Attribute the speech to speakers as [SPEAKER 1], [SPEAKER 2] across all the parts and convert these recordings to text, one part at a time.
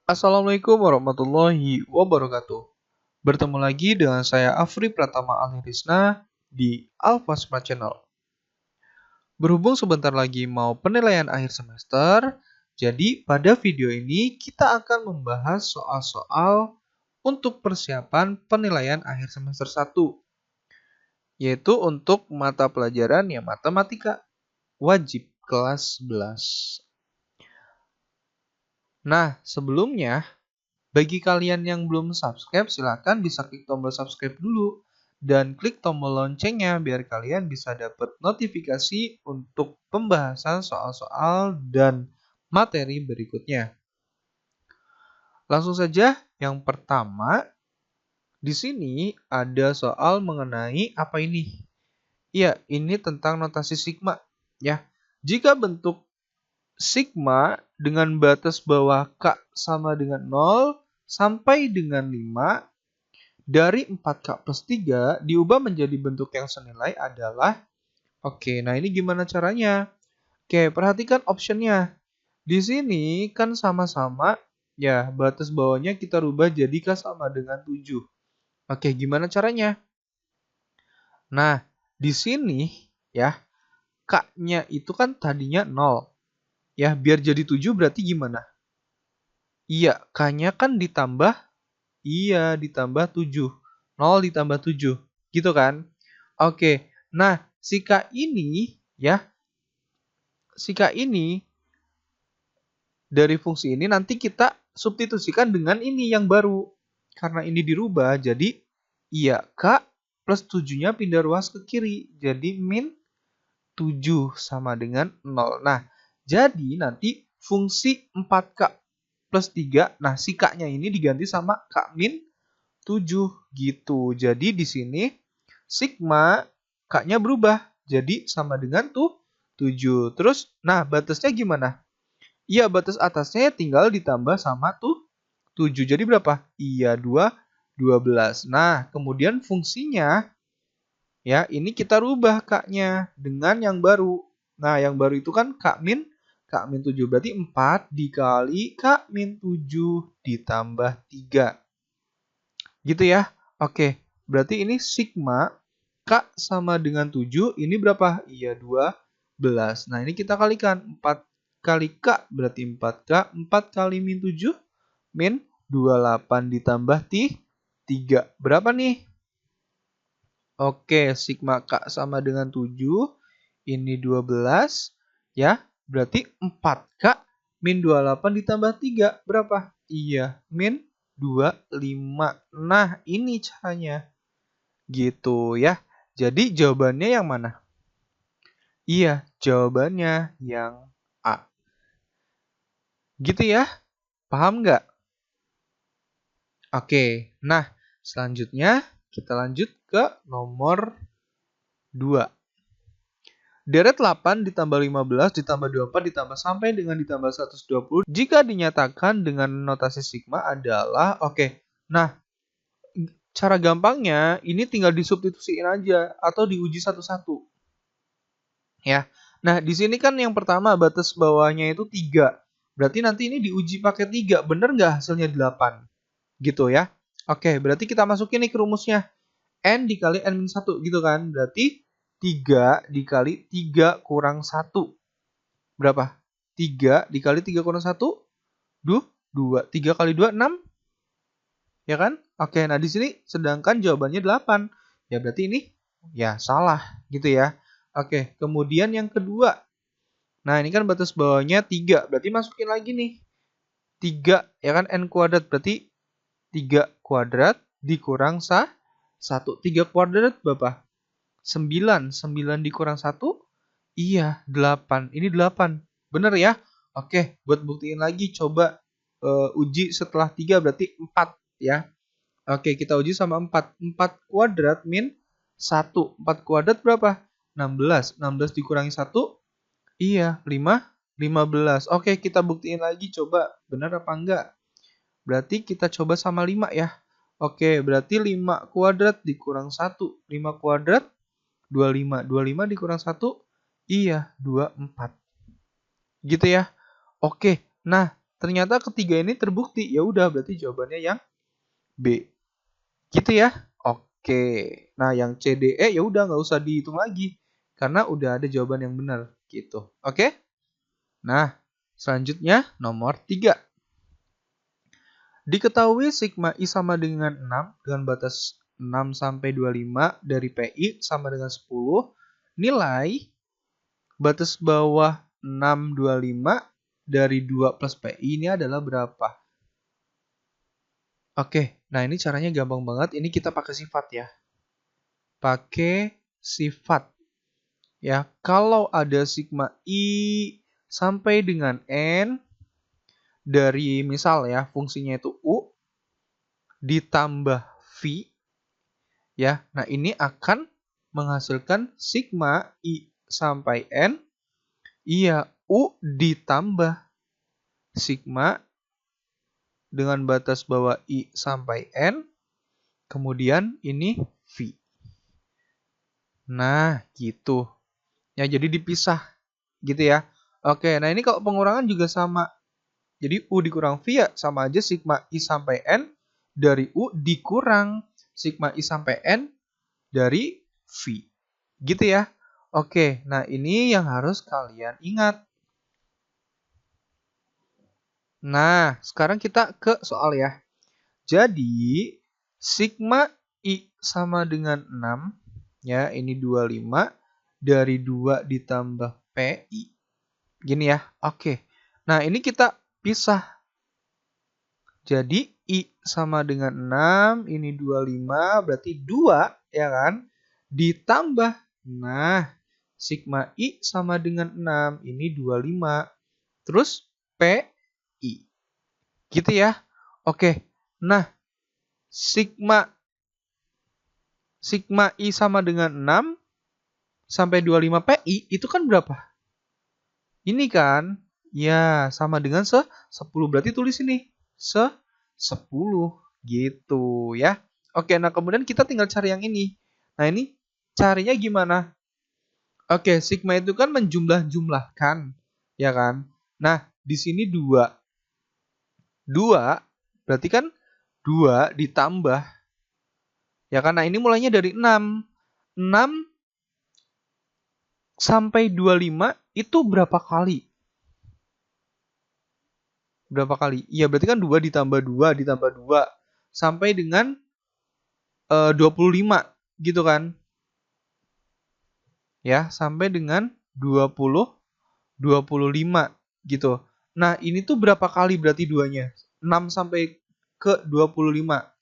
[SPEAKER 1] Assalamualaikum warahmatullahi wabarakatuh. Bertemu lagi dengan saya Afri Pratama Alirisna di Alpha Smart Channel. Berhubung sebentar lagi mau penilaian akhir semester, jadi pada video ini kita akan membahas soal-soal untuk persiapan penilaian akhir semester 1, yaitu untuk mata pelajaran yang matematika wajib kelas 11. Nah, sebelumnya bagi kalian yang belum subscribe, silahkan bisa klik tombol subscribe dulu dan klik tombol loncengnya biar kalian bisa dapat notifikasi untuk pembahasan soal-soal dan materi berikutnya. Langsung saja, yang pertama di sini ada soal mengenai apa ini? Ya, ini tentang notasi sigma ya. Jika bentuk sigma dengan batas bawah K sama dengan 0 sampai dengan 5 dari 4K plus 3 diubah menjadi bentuk yang senilai adalah, oke, nah ini gimana caranya? Oke, perhatikan optionnya. Di sini kan sama-sama, ya batas bawahnya kita rubah jadi K sama dengan 7. Oke, gimana caranya? Nah, di sini ya, K-nya itu kan tadinya 0. Ya, biar jadi 7 berarti gimana? Iya, K-nya kan ditambah, iya ditambah 7. 0 ditambah 7. Gitu kan? Oke, nah si K ini, ya, si K ini dari fungsi ini nanti kita substitusikan dengan ini yang baru. Karena ini dirubah, jadi iya K plus 7-nya pindah ruas ke kiri. Jadi min 7 sama dengan 0. Nah, jadi nanti fungsi 4K plus 3, nah si K-nya ini diganti sama K min 7 gitu. Jadi di sini sigma K-nya berubah. Jadi sama dengan 7. Terus, nah batasnya gimana? Iya, batas atasnya tinggal ditambah sama 7. Jadi berapa? Iya, 12. Nah, kemudian fungsinya, ya ini kita rubah K-nya dengan yang baru. Nah, yang baru itu kan K min 7. Berarti 4 dikali K min 7 ditambah 3. Gitu ya. Oke, berarti ini sigma K sama dengan 7. Ini berapa? Iya, 12. Nah, ini kita kalikan. 4 kali K berarti 4K. 4 kali min 7 min 28 ditambah 3. Berapa nih? Oke, sigma K sama dengan 7. Ini 12. Ya, berarti 4K min 28 ditambah 3. Berapa? Iya, min 25. Nah, ini caranya. Gitu ya. Jadi jawabannya yang mana? Iya, jawabannya yang A. Gitu ya. Paham nggak? Oke, nah selanjutnya kita lanjut ke nomor 2. Deret 8 ditambah 15 ditambah 24 ditambah sampai dengan ditambah 120 jika dinyatakan dengan notasi sigma adalah, oke. Nah, cara gampangnya ini tinggal disubstitusiin aja atau diuji satu-satu. Ya. Nah, di sini kan yang pertama batas bawahnya itu 3. Berarti nanti ini diuji pakai 3. Bener nggak hasilnya 8? Gitu ya. Oke, berarti kita masukin nih ke rumusnya. N dikali N-1 gitu kan. Berarti 3 dikali 3 kurang 1. Berapa? 3 dikali 3 kurang 1? 2. 3 kali 2, 6. Ya kan? Oke, nah di sini sedangkan jawabannya 8. Ya berarti ini ya salah gitu ya. Oke, kemudian yang kedua. Nah, ini kan batas bawahnya 3. Berarti masukin lagi nih. 3 ya kan, N kuadrat. Berarti 3 kuadrat dikurang 1. 3 kuadrat berapa? 9. 9 dikurang 1? Iya, 8. Ini 8. Bener ya? Oke, buat buktiin lagi coba uji setelah 3 berarti 4 ya. Oke, kita uji sama 4. 4 kuadrat min 1. 4 kuadrat berapa? 16. 16 dikurangi 1? Iya, 15. Oke, kita buktiin lagi coba benar apa enggak. Berarti kita coba sama 5 ya. Oke, berarti 5 kuadrat dikurang 1. 5 kuadrat 25. 25 dikurang 1. Iya, 24. Gitu ya. Oke. Nah, ternyata ketiga ini terbukti. Ya udah, berarti jawabannya yang B. Gitu ya. Oke. Nah, yang C, D, E ya udah nggak usah dihitung lagi karena udah ada jawaban yang benar gitu. Oke? Nah, selanjutnya nomor 3. Diketahui sigma I sama dengan 6 dengan batas 6 sampai 25 dari PI sama dengan 10. Nilai batas bawah 625 dari 2 plus PI ini adalah berapa? Oke, nah ini caranya gampang banget. Ini kita pakai sifat ya. Pakai sifat. Ya, kalau ada sigma I sampai dengan N dari misal ya fungsinya itu U ditambah V ya. Nah, ini akan menghasilkan sigma I sampai N iya U ditambah sigma dengan batas bawah I sampai N kemudian ini V. Nah, gitu. Ya, jadi dipisah gitu ya. Oke, nah ini kalau pengurangan juga sama. Jadi U dikurang V ya sama aja sigma I sampai N dari U dikurang sigma I sampai N dari V. Gitu ya. Oke, nah ini yang harus kalian ingat. Nah, sekarang kita ke soal ya. Jadi, sigma I sama dengan 6. Ya, ini 25 dari 2 ditambah PI. Gini ya. Oke. Nah, ini kita pisah. Jadi, I sama dengan 6, ini 25, berarti 2, ya kan? Ditambah, nah, sigma I sama dengan 6, ini 25. Terus, PI. Gitu ya. Oke, nah, sigma I sama dengan 6 sampai 25 PI, itu kan berapa? Ini kan, ya sama dengan 10, berarti tulis ini, 10 gitu ya. Oke, nah kemudian kita tinggal cari yang ini. Nah ini carinya gimana? Oke, sigma itu kan menjumlah-jumlahkan, ya kan? Nah, di sini 2. 2 berarti kan 2 ditambah. Ya kan? Nah ini mulainya dari 6. 6 sampai 25 itu berapa kali? Berapa kali? Iya, berarti kan 2 ditambah 2 ditambah 2 sampai dengan 25 gitu kan? Ya, sampai dengan 25 gitu. Nah, ini tuh berapa kali berarti duanya? 6 sampai ke 25.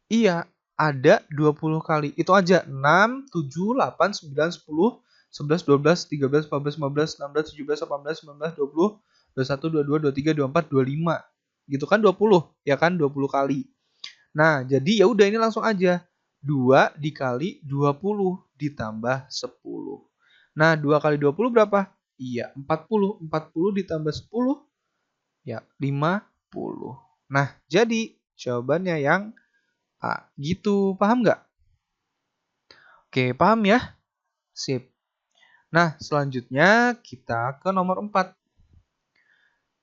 [SPEAKER 1] Iya, ada 20 kali. Itu aja. 6, 7, 8, 9, 10, 11, 12, 13, 14, 15, 16, 17, 18, 19, 20, 21, 22, 23, 24, 25. Gitu kan 20, ya kan 20 kali. Nah, jadi ya udah ini langsung aja. 2 dikali 20 ditambah 10. Nah, 2 kali 20 berapa? Iya, 40. 40 ditambah 10 ya 50. Nah, jadi jawabannya yang A. Gitu, paham nggak? Oke, paham ya? Sip. Nah, selanjutnya kita ke nomor 4.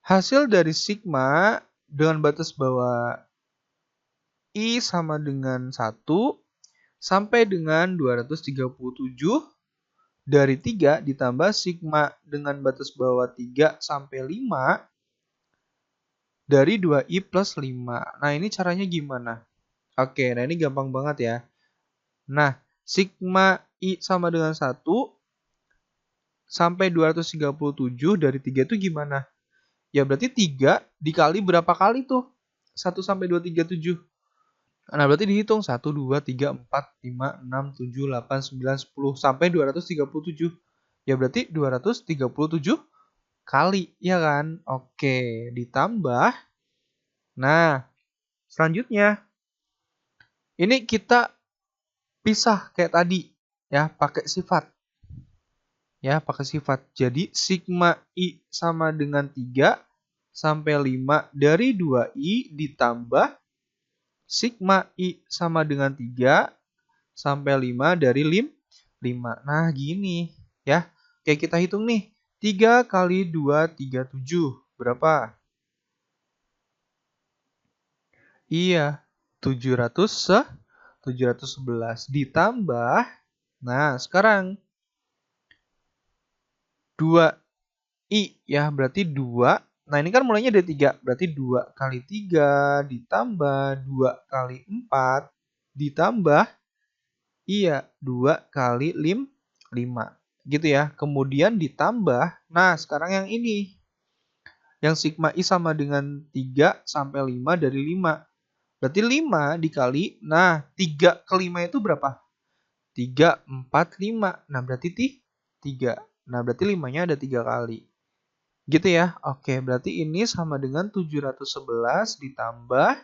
[SPEAKER 1] Hasil dari sigma dengan batas bawah I sama dengan 1 sampai dengan 237 dari 3 ditambah sigma dengan batas bawah 3 sampai 5 dari 2i plus 5. Nah, ini caranya gimana? Oke, nah ini gampang banget ya. Nah, sigma I sama dengan 1 sampai 237 dari 3 itu gimana? Ya berarti 3 dikali berapa kali tuh? 1 sampai 237. Nah, berarti dihitung 1, 2, 3, 4, 5, 6, 7, 8, 9, 10 sampai 237. Ya berarti 237 kali, ya kan? Oke, ditambah. Nah, selanjutnya ini kita pisah kayak tadi ya, pakai sifat. Ya, pakai sifat. Jadi, sigma I sama dengan 3 sampai 5 dari 2I ditambah sigma I sama dengan 3 sampai 5 dari 5. Nah, gini ya. Oke, kita hitung nih. 3 kali 2, 37. Berapa? Iya, 711 ditambah. Nah, sekarang 2I ya, berarti 2. Nah, ini kan mulainya dari 3. Berarti 2 kali 3 ditambah 2 kali 4 ditambah, iya, 2 kali 5. Gitu ya. Kemudian ditambah, nah sekarang yang ini. Yang sigma I sama dengan 3 sampai 5 dari 5. Berarti 5 dikali, nah 3 ke 5 itu berapa? 3, 4, 5. Nah, berarti 3. Nah, berarti 5-nya ada 3 kali. Gitu ya. Oke, berarti ini sama dengan 711 ditambah,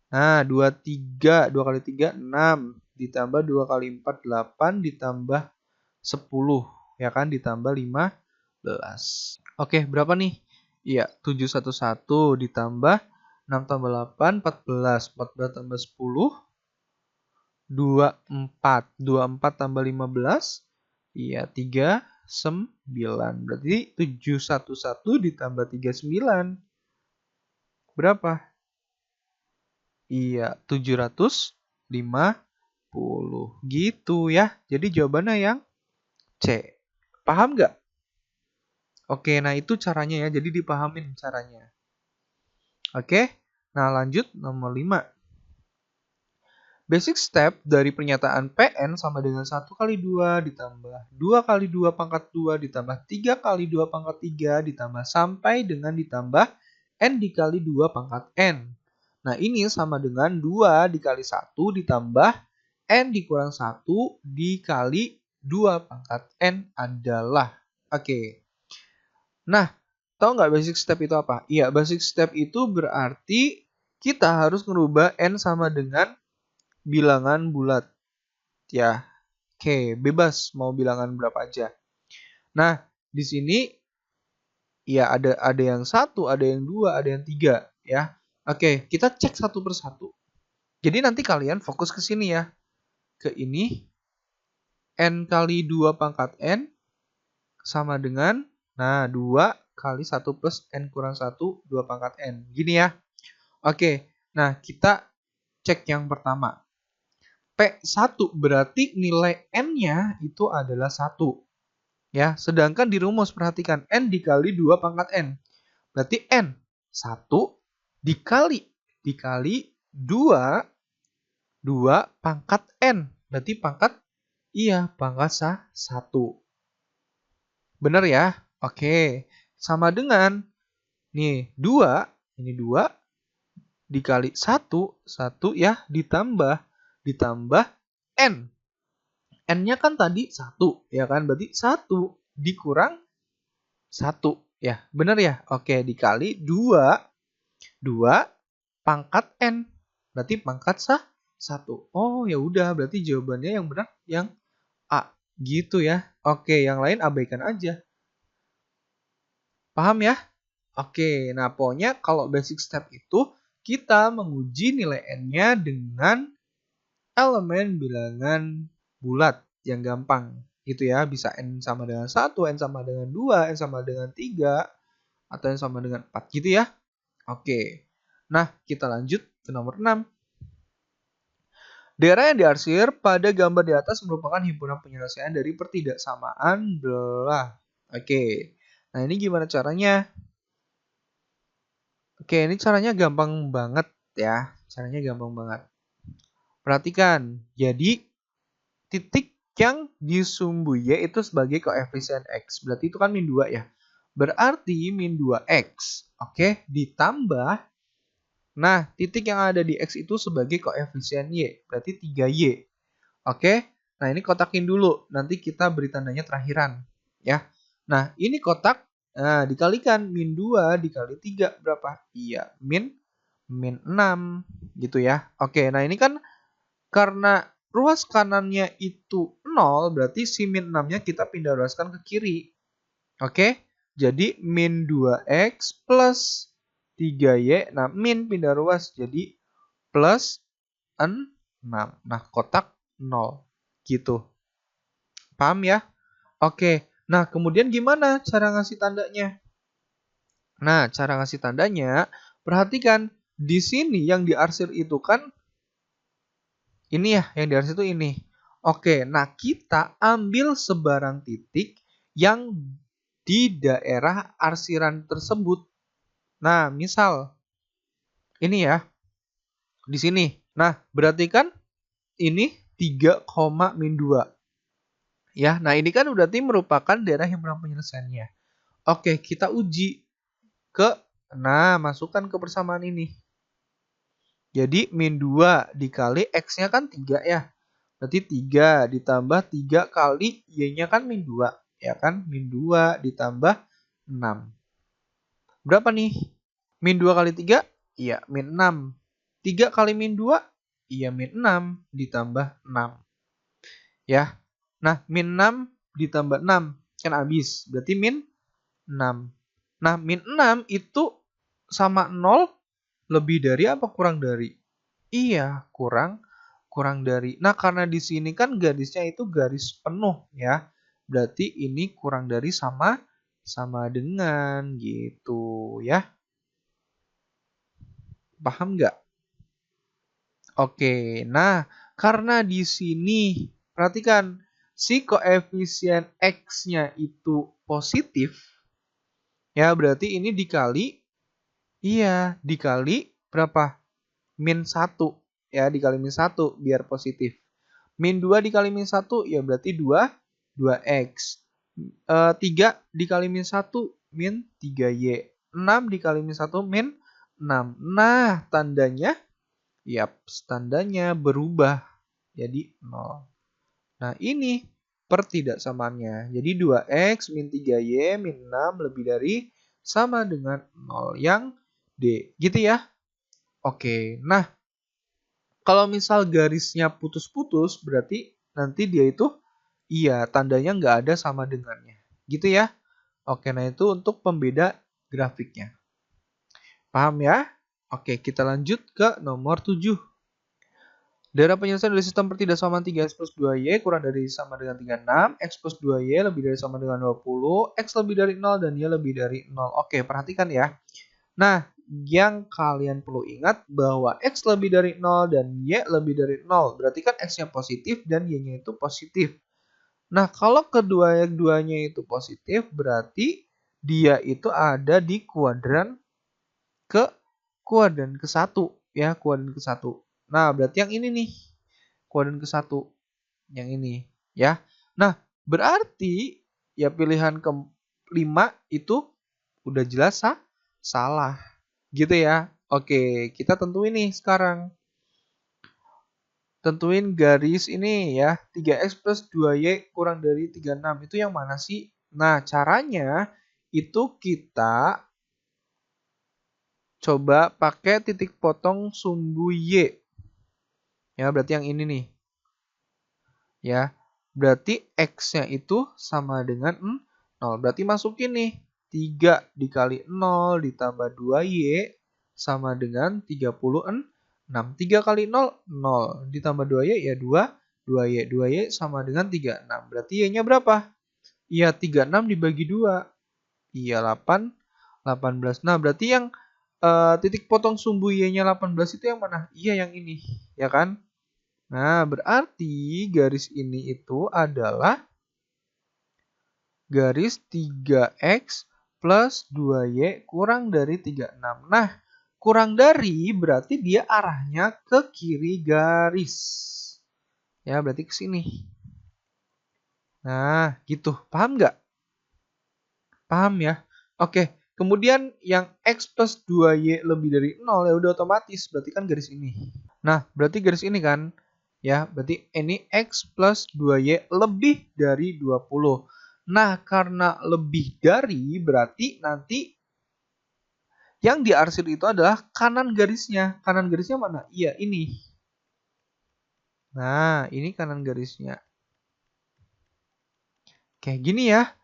[SPEAKER 1] nah 23, 2 kali 3, 6. Ditambah 2 kali 4, 8. Ditambah 10. Ya kan, ditambah 15. Oke, berapa nih? Iya, 711 ditambah 6 tambah 8, 14. 14 tambah 10, 24. 24 tambah 15, iya 39. Berarti 711 ditambah 39. Berapa? Iya, 750. Gitu ya. Jadi jawabannya yang C. Paham nggak? Oke, nah itu caranya ya. Jadi dipahamin caranya. Oke, nah lanjut nomor 5. Basic step dari pernyataan PN sama dengan 1 kali 2 ditambah 2 kali 2 pangkat 2 ditambah 3 kali 2 pangkat 3 ditambah sampai dengan ditambah N dikali 2 pangkat N. Nah, ini sama dengan 2 dikali 1 ditambah N dikurang 1 dikali 2 pangkat N adalah. Oke. Nah, tahu nggak basic step itu apa? Iya, basic step itu berarti kita harus merubah N sama dengan bilangan bulat. Ya, oke, bebas mau bilangan berapa aja. Nah, di sini ya ada yang 1, ada yang 2, ada yang 3 ya. Oke, kita cek satu persatu. Jadi nanti kalian fokus ke sini ya. Ke ini N kali 2 pangkat N sama dengan, nah 2 kali 1 plus N kurang 1, 2 pangkat N. Gini ya. Oke, nah kita cek yang pertama. P1 berarti nilai N-nya itu adalah 1. Ya, sedangkan di rumus perhatikan N dikali 2 pangkat N. Berarti N 1 dikali 2 pangkat N. Berarti pangkat, iya, pangkat 1. Benar ya? Oke. Sama dengan nih 2, ini 2 dikali 1 ya, ditambah N. N-nya kan tadi 1, ya kan? Berarti 1 dikurang 1, ya. Benar ya? Oke, dikali 2 pangkat N. Berarti pangkat 1. Oh, ya udah, berarti jawabannya yang benar yang A. Gitu ya. Oke, yang lain abaikan aja. Paham ya? Oke, nah pokoknya kalau basic step itu kita menguji nilai N-nya dengan elemen bilangan bulat yang gampang. Gitu ya, bisa N sama dengan 1, N sama dengan 2, N sama dengan 3, atau N sama dengan 4 gitu ya. Oke, nah kita lanjut ke nomor 6. Daerah yang diarsir pada gambar di atas merupakan himpunan penyelesaian dari pertidaksamaan belah. Oke, nah ini gimana caranya? Oke, ini caranya gampang banget ya. Caranya gampang banget. Perhatikan, jadi titik yang di sumbu Y itu sebagai koefisien X. Berarti itu kan min 2 ya. Berarti min 2X. Oke, ditambah. Nah, titik yang ada di X itu sebagai koefisien Y. Berarti 3Y. Oke, nah ini kotakin dulu. Nanti kita beri tandanya terakhiran. Ya. Nah, ini kotak. Nah, dikalikan min 2 dikali 3 berapa? Iya, min 6 gitu ya. Oke, nah ini kan karena ruas kanannya itu 0, berarti si min 6-nya kita pindah ruaskan ke kiri. Oke, jadi min 2x plus 3y. Nah, min pindah ruas jadi plus 6. Nah, kotak 0. Gitu. Paham ya? Oke, nah kemudian gimana cara ngasih tandanya? Nah, cara ngasih tandanya, perhatikan di sini yang diarsir itu kan ini ya, yang diarsir itu ini. Oke, nah kita ambil sebarang titik yang di daerah arsiran tersebut. Nah, misal ini ya, di sini. Nah, berarti kan ini 3, min 2. Ya, nah ini kan berarti merupakan daerah yang himpunan penyelesaiannya. Oke, kita uji ke, nah masukkan ke persamaan ini. Jadi min 2 dikali x-nya kan 3 ya. Berarti 3 ditambah 3 kali y-nya kan min 2. Ya kan, min 2 ditambah 6. Berapa nih? Min 2 kali 3? Iya, min 6. 3 kali min 2? Iya, min 6 ditambah 6. Ya. Nah, min 6 ditambah 6 kan habis. Berarti min 6. Nah, min 6 itu sama 0 lebih dari apa kurang dari? Iya, kurang dari. Nah, karena di sini kan garisnya itu garis penuh ya. Berarti ini kurang dari sama dengan gitu ya. Paham nggak? Oke, nah karena di sini perhatikan si koefisien x-nya itu positif, ya berarti ini dikali, iya dikali berapa? Min 1, ya dikali min 1 biar positif. Min 2 dikali min 1, ya berarti 2x. 3 dikali min 1, min 3y. 6 dikali min 1, min 6. Nah, tandanya yap, tandanya berubah jadi 0. Nah, ini pertidaksamaannya. Jadi 2x min 3y min 6 lebih dari sama dengan 0 yang D. Gitu ya. Oke, nah kalau misal garisnya putus-putus berarti nanti dia itu iya, tandanya nggak ada sama dengannya. Gitu ya. Oke, nah itu untuk pembeda grafiknya. Paham ya? Oke, kita lanjut ke nomor 7. Daerah penyelesaian dari sistem pertidaksamaan 3x plus 2y kurang dari sama dengan 36, x plus 2y lebih dari sama dengan 20, x lebih dari 0, dan y lebih dari 0. Oke, perhatikan ya. Nah, yang kalian perlu ingat bahwa x lebih dari 0 dan y lebih dari 0. Berarti kan x-nya positif dan y-nya itu positif. Nah, kalau kedua-duanya itu positif, berarti dia itu ada di kuadran ke-1 ya, kuadran ke-1. Nah, berarti yang ini nih, kuadran ke-1 yang ini ya. Nah, berarti ya pilihan ke-5 itu udah jelas salah. Gitu ya. Oke, kita tentuin nih sekarang. Tentuin garis ini ya, 3x plus 2y kurang dari 36. Itu yang mana sih? Nah, caranya itu kita coba pakai titik potong sumbu y. Ya, berarti yang ini nih. Ya, berarti x-nya itu sama dengan 0. Berarti masukin nih, 3 dikali 0 ditambah 2y sama dengan 36. 3 kali 0, 0. Ditambah 2y ya 2. 2y. 2y sama dengan 36. Berarti y-nya berapa? Iya, 36 dibagi 2. Iya, 8. 18. Nah, berarti yang titik potong sumbu y-nya 18 itu yang mana? Iya, yang ini. Ya kan? Nah, berarti garis ini itu adalah garis 3x plus 2y kurang dari 36. Nah, kurang dari berarti dia arahnya ke kiri garis. Ya, berarti ke sini. Nah, gitu. Paham nggak? Paham ya? Oke, kemudian yang x plus 2y lebih dari 0 ya udah otomatis. Berarti kan garis ini. Nah, berarti garis ini kan. Ya, berarti ini x plus 2y lebih dari 20. Nah, karena lebih dari berarti nanti yang diarsir itu adalah kanan garisnya. Kanan garisnya mana? Iya, ini. Nah, ini kanan garisnya. Kayak gini ya.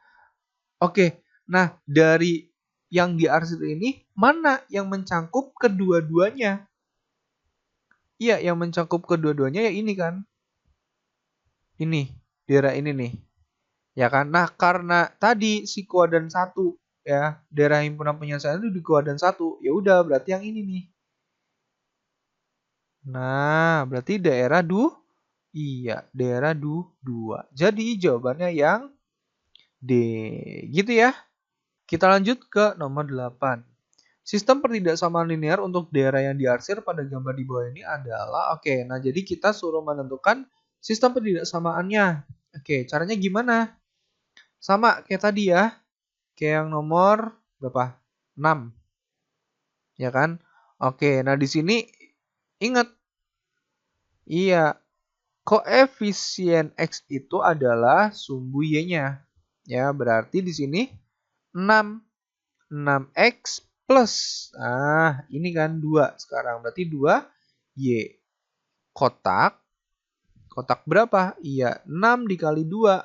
[SPEAKER 1] Oke, nah dari yang diarsir ini, mana yang mencakup kedua-duanya? Iya, yang mencakup kedua-duanya ya ini kan. Ini, daerah ini nih. Ya kan? Nah, karena tadi si kuadran 1 ya, daerah himpunan penyelesaian itu di kuadran 1, ya udah berarti yang ini nih. Nah, berarti daerah iya, daerah 2. Jadi jawabannya yang D. Gitu ya. Kita lanjut ke nomor 8. Sistem pertidaksamaan linear untuk daerah yang diarsir pada gambar di bawah ini adalah, oke, nah jadi kita suruh menentukan sistem pertidaksamaannya. Oke, caranya gimana? Sama kayak tadi ya, kayak yang nomor berapa? 6. Ya kan? Oke, nah di sini ingat, iya, koefisien X itu adalah sumbu Y-nya. Ya, berarti di sini 6. 6X plus. Nah, ini kan 2 sekarang. Berarti 2Y. Kotak. Kotak berapa? Iya, 6 dikali 2.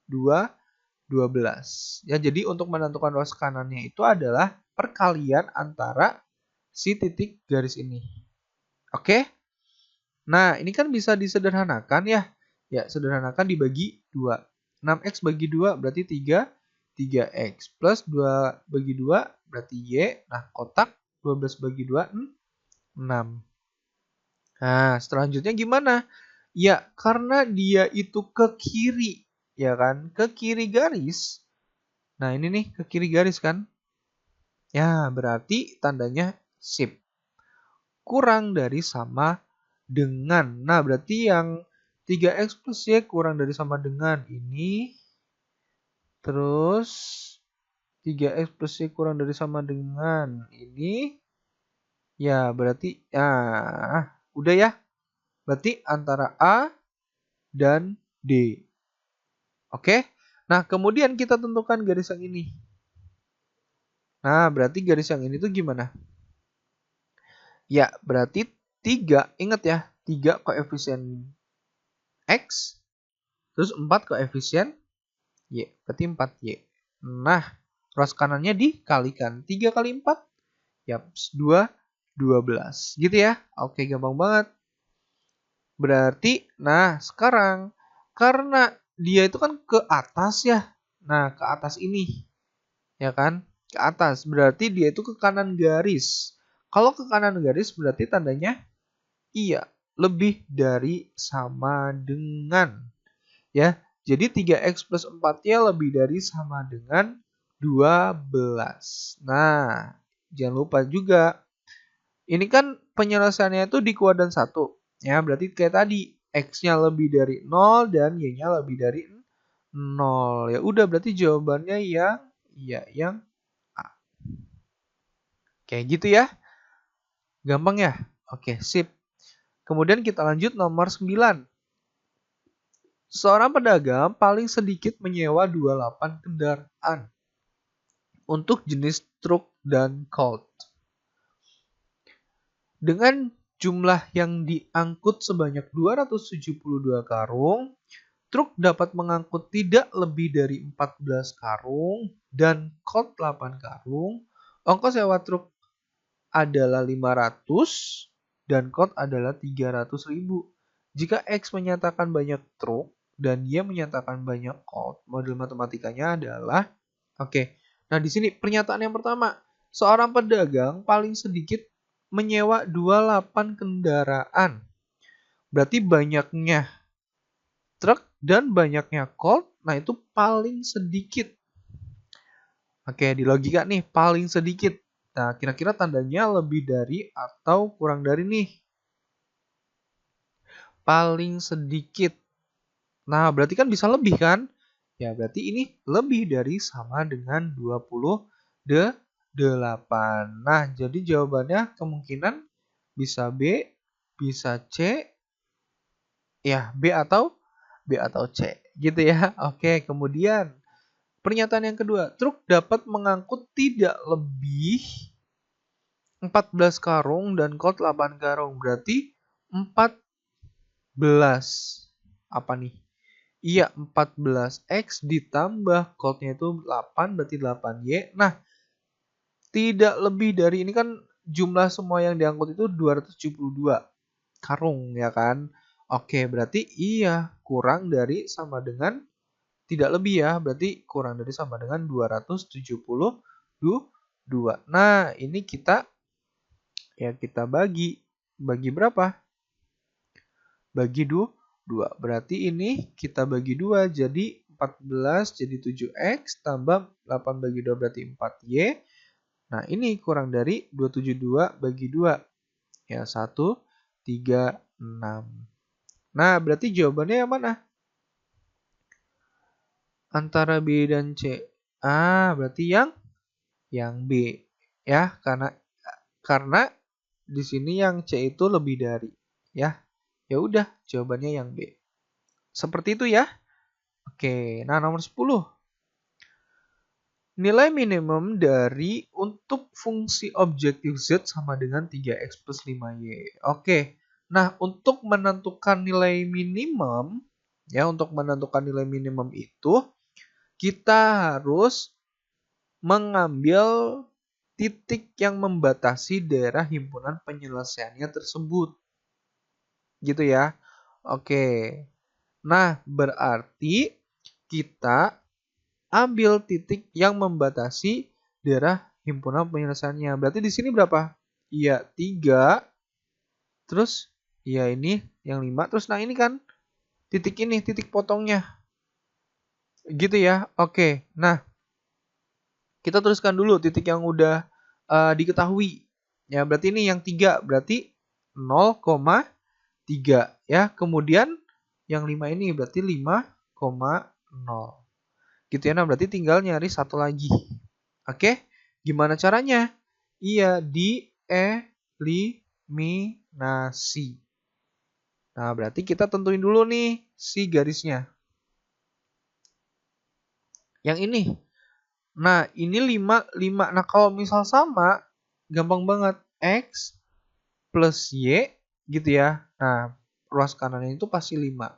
[SPEAKER 1] 12. Ya, jadi untuk menentukan ruas kanannya itu adalah perkalian antara si titik garis ini. Oke? Nah, ini kan bisa disederhanakan ya. Ya, sederhanakan dibagi 2. 6X bagi 2 berarti 3X plus 2 bagi 2 berarti Y. Nah, kotak 12 bagi 2, 6. Nah, selanjutnya gimana? Ya, karena dia itu ke kiri, ya kan? Ke kiri garis. Nah, ini nih ke kiri garis kan? Ya, berarti tandanya sip. Kurang dari sama dengan. Nah, berarti yang 3X plus Y kurang dari sama dengan ini. Terus 3X plus Y kurang dari sama dengan ini. Ya, berarti udah ya. Berarti antara A dan D. Oke? Nah, kemudian kita tentukan garis yang ini. Nah, berarti garis yang ini tuh gimana? Ya, berarti 3, ingat ya, 3 koefisien X, terus 4 koefisien Y, berarti 4Y. Nah, ruas kanannya dikalikan. 3 kali 4, ya 12. Gitu ya. Oke, gampang banget. Berarti, nah sekarang, karena dia itu kan ke atas ya. Nah, ke atas ini. Ya kan? Ke atas. Berarti dia itu ke kanan garis. Kalau ke kanan garis berarti tandanya iya, lebih dari sama dengan. Ya, jadi 3X plus 4-nya lebih dari sama dengan 12. Nah, jangan lupa juga. Ini kan penyelesaiannya itu di kuadran 1. Ya, berarti kayak tadi. X-nya lebih dari 0 dan Y-nya lebih dari 0. Ya udah, berarti jawabannya yang A. Kayak gitu ya. Gampang ya? Oke, sip. Kemudian kita lanjut nomor 9. Seorang pedagang paling sedikit menyewa 28 kendaraan untuk jenis truk dan colt. Dengan jumlah yang diangkut sebanyak 272 karung, truk dapat mengangkut tidak lebih dari 14 karung dan colt 8 karung. Ongkos sewa truk adalah 500 dan colt adalah 300.000. Jika X menyatakan banyak truk dan Y menyatakan banyak colt, model matematikanya adalah oke. Nah, di sini pernyataan yang pertama, seorang pedagang paling sedikit menyewa 28 kendaraan. Berarti banyaknya truk dan banyaknya colt, nah itu paling sedikit. Oke, di logika nih, paling sedikit. Nah, kira-kira tandanya lebih dari atau kurang dari nih? Paling sedikit. Nah, berarti kan bisa lebih kan? Ya, berarti ini lebih dari sama dengan 28. Nah, jadi jawabannya kemungkinan bisa B, bisa C, ya B atau C. Gitu ya. Oke, kemudian pernyataan yang kedua, truk dapat mengangkut tidak lebih 14 karung dan colt 8 karung. Berarti 14 Apa nih? Iya, 14X ditambah code-nya itu 8, berarti 8Y. Nah, tidak lebih dari ini kan jumlah semua yang diangkut itu 272 karung ya kan. Oke, berarti iya kurang dari sama dengan tidak lebih ya, berarti kurang dari sama dengan 272. Nah, ini kita bagi. Bagi berapa? Bagi 2. Berarti ini kita bagi 2 jadi 14 jadi 7X tambah 8 bagi 2 berarti 4Y. Nah, ini kurang dari 272 bagi 2. Ya, 1, 3, 6. Nah, berarti jawabannya yang mana? Antara B dan C. Berarti yang B. Ya, karena di sini yang C itu lebih dari. Ya. Ya udah, jawabannya yang B. Seperti itu ya. Oke, nah nomor 10. Nilai minimum dari untuk fungsi objektif Z sama dengan 3X plus 5Y. Oke, nah untuk menentukan nilai minimum, ya untuk menentukan nilai minimum itu, kita harus mengambil titik yang membatasi daerah himpunan penyelesaiannya tersebut. Gitu ya. Oke, nah berarti kita ambil titik yang membatasi daerah himpunan penyelesaiannya. Berarti di sini berapa? Iya, 3. Terus, iya ini yang 5. Terus, nah ini kan titik ini, titik potongnya. Gitu ya. Oke, nah kita tuliskan dulu titik yang udah diketahui. Ya, berarti ini yang 3. Berarti 0,3. Ya, kemudian yang 5 ini berarti 5,0. Gitu ya, nah berarti tinggal nyari satu lagi. Oke, gimana caranya? Iya, dieliminasi. Nah, berarti kita tentuin dulu nih si garisnya. Yang ini. Nah, ini 5. Nah, kalau misal sama, gampang banget. X plus Y, gitu ya. Nah, ruas kanannya itu pasti 5.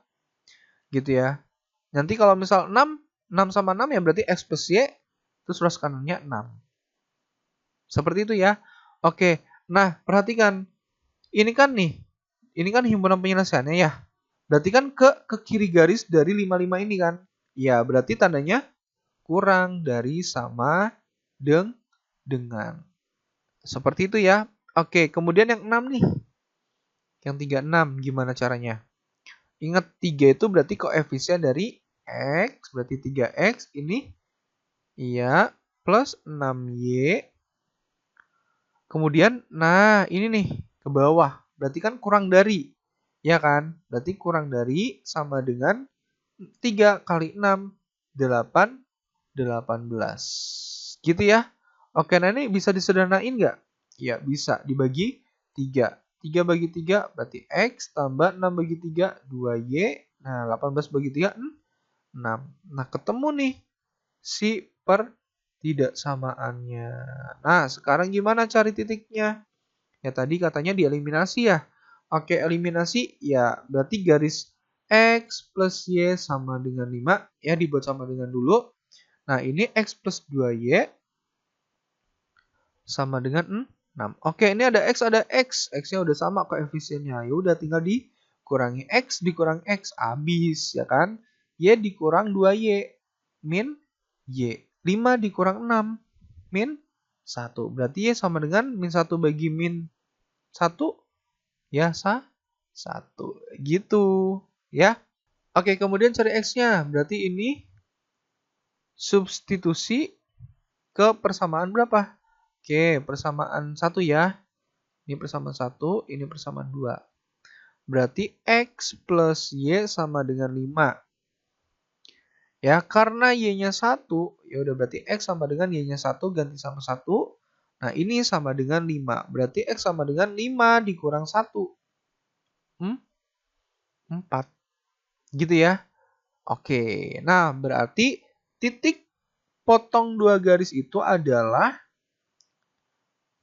[SPEAKER 1] Gitu ya. Nanti kalau misal 6 sama 6 ya berarti X plus Y, terus ruas kanannya 6. Seperti itu ya. Oke, nah perhatikan. Ini kan himpunan penyelesaiannya ya. Berarti kan ke kiri garis dari 55 ini kan. Ya, berarti tandanya kurang dari sama dengan. Seperti itu ya. Oke, kemudian yang 6 nih. Yang 36 gimana caranya? Ingat 3 itu berarti koefisien dari X, berarti 3X ini iya plus 6Y. Kemudian, nah ini nih ke bawah. Berarti kan kurang dari. Ya kan? Berarti kurang dari sama dengan 3 kali 6. 8, 18. Gitu ya. Oke, nah ini bisa disederhanain nggak? Ya, bisa. Dibagi 3. 3 bagi 3 berarti X tambah 6 bagi 3, 2Y. Nah, 18 bagi 3, 6. Nah, ketemu nih si tidak samaannya. Nah, sekarang gimana cari titiknya? Ya tadi katanya dieliminasi ya. Oke, eliminasi ya berarti garis X plus Y sama dengan 5. Ya dibuat sama dengan dulu. Nah, ini X plus 2Y sama dengan 6. Oke, ini ada X, ada X. X-nya udah sama koefisiennya. Ya udah tinggal dikurangi X dikurang X. Habis ya kan. Y dikurang 2Y. Min Y. 5 dikurang 6. Min 1. Berarti Y sama dengan min 1 bagi min 1. Ya, 1. Gitu. Ya. Oke, kemudian cari X-nya. Berarti ini substitusi ke persamaan berapa? Oke, persamaan 1 ya. Ini persamaan 1, ini persamaan 2. Berarti X plus Y sama dengan 5. Ya, karena Y-nya 1, ya udah berarti X sama dengan Y-nya 1 ganti sama 1. Nah, ini sama dengan 5. Berarti X sama dengan 5 dikurang 1. 4. Gitu ya. Oke, nah berarti titik potong 2 garis itu adalah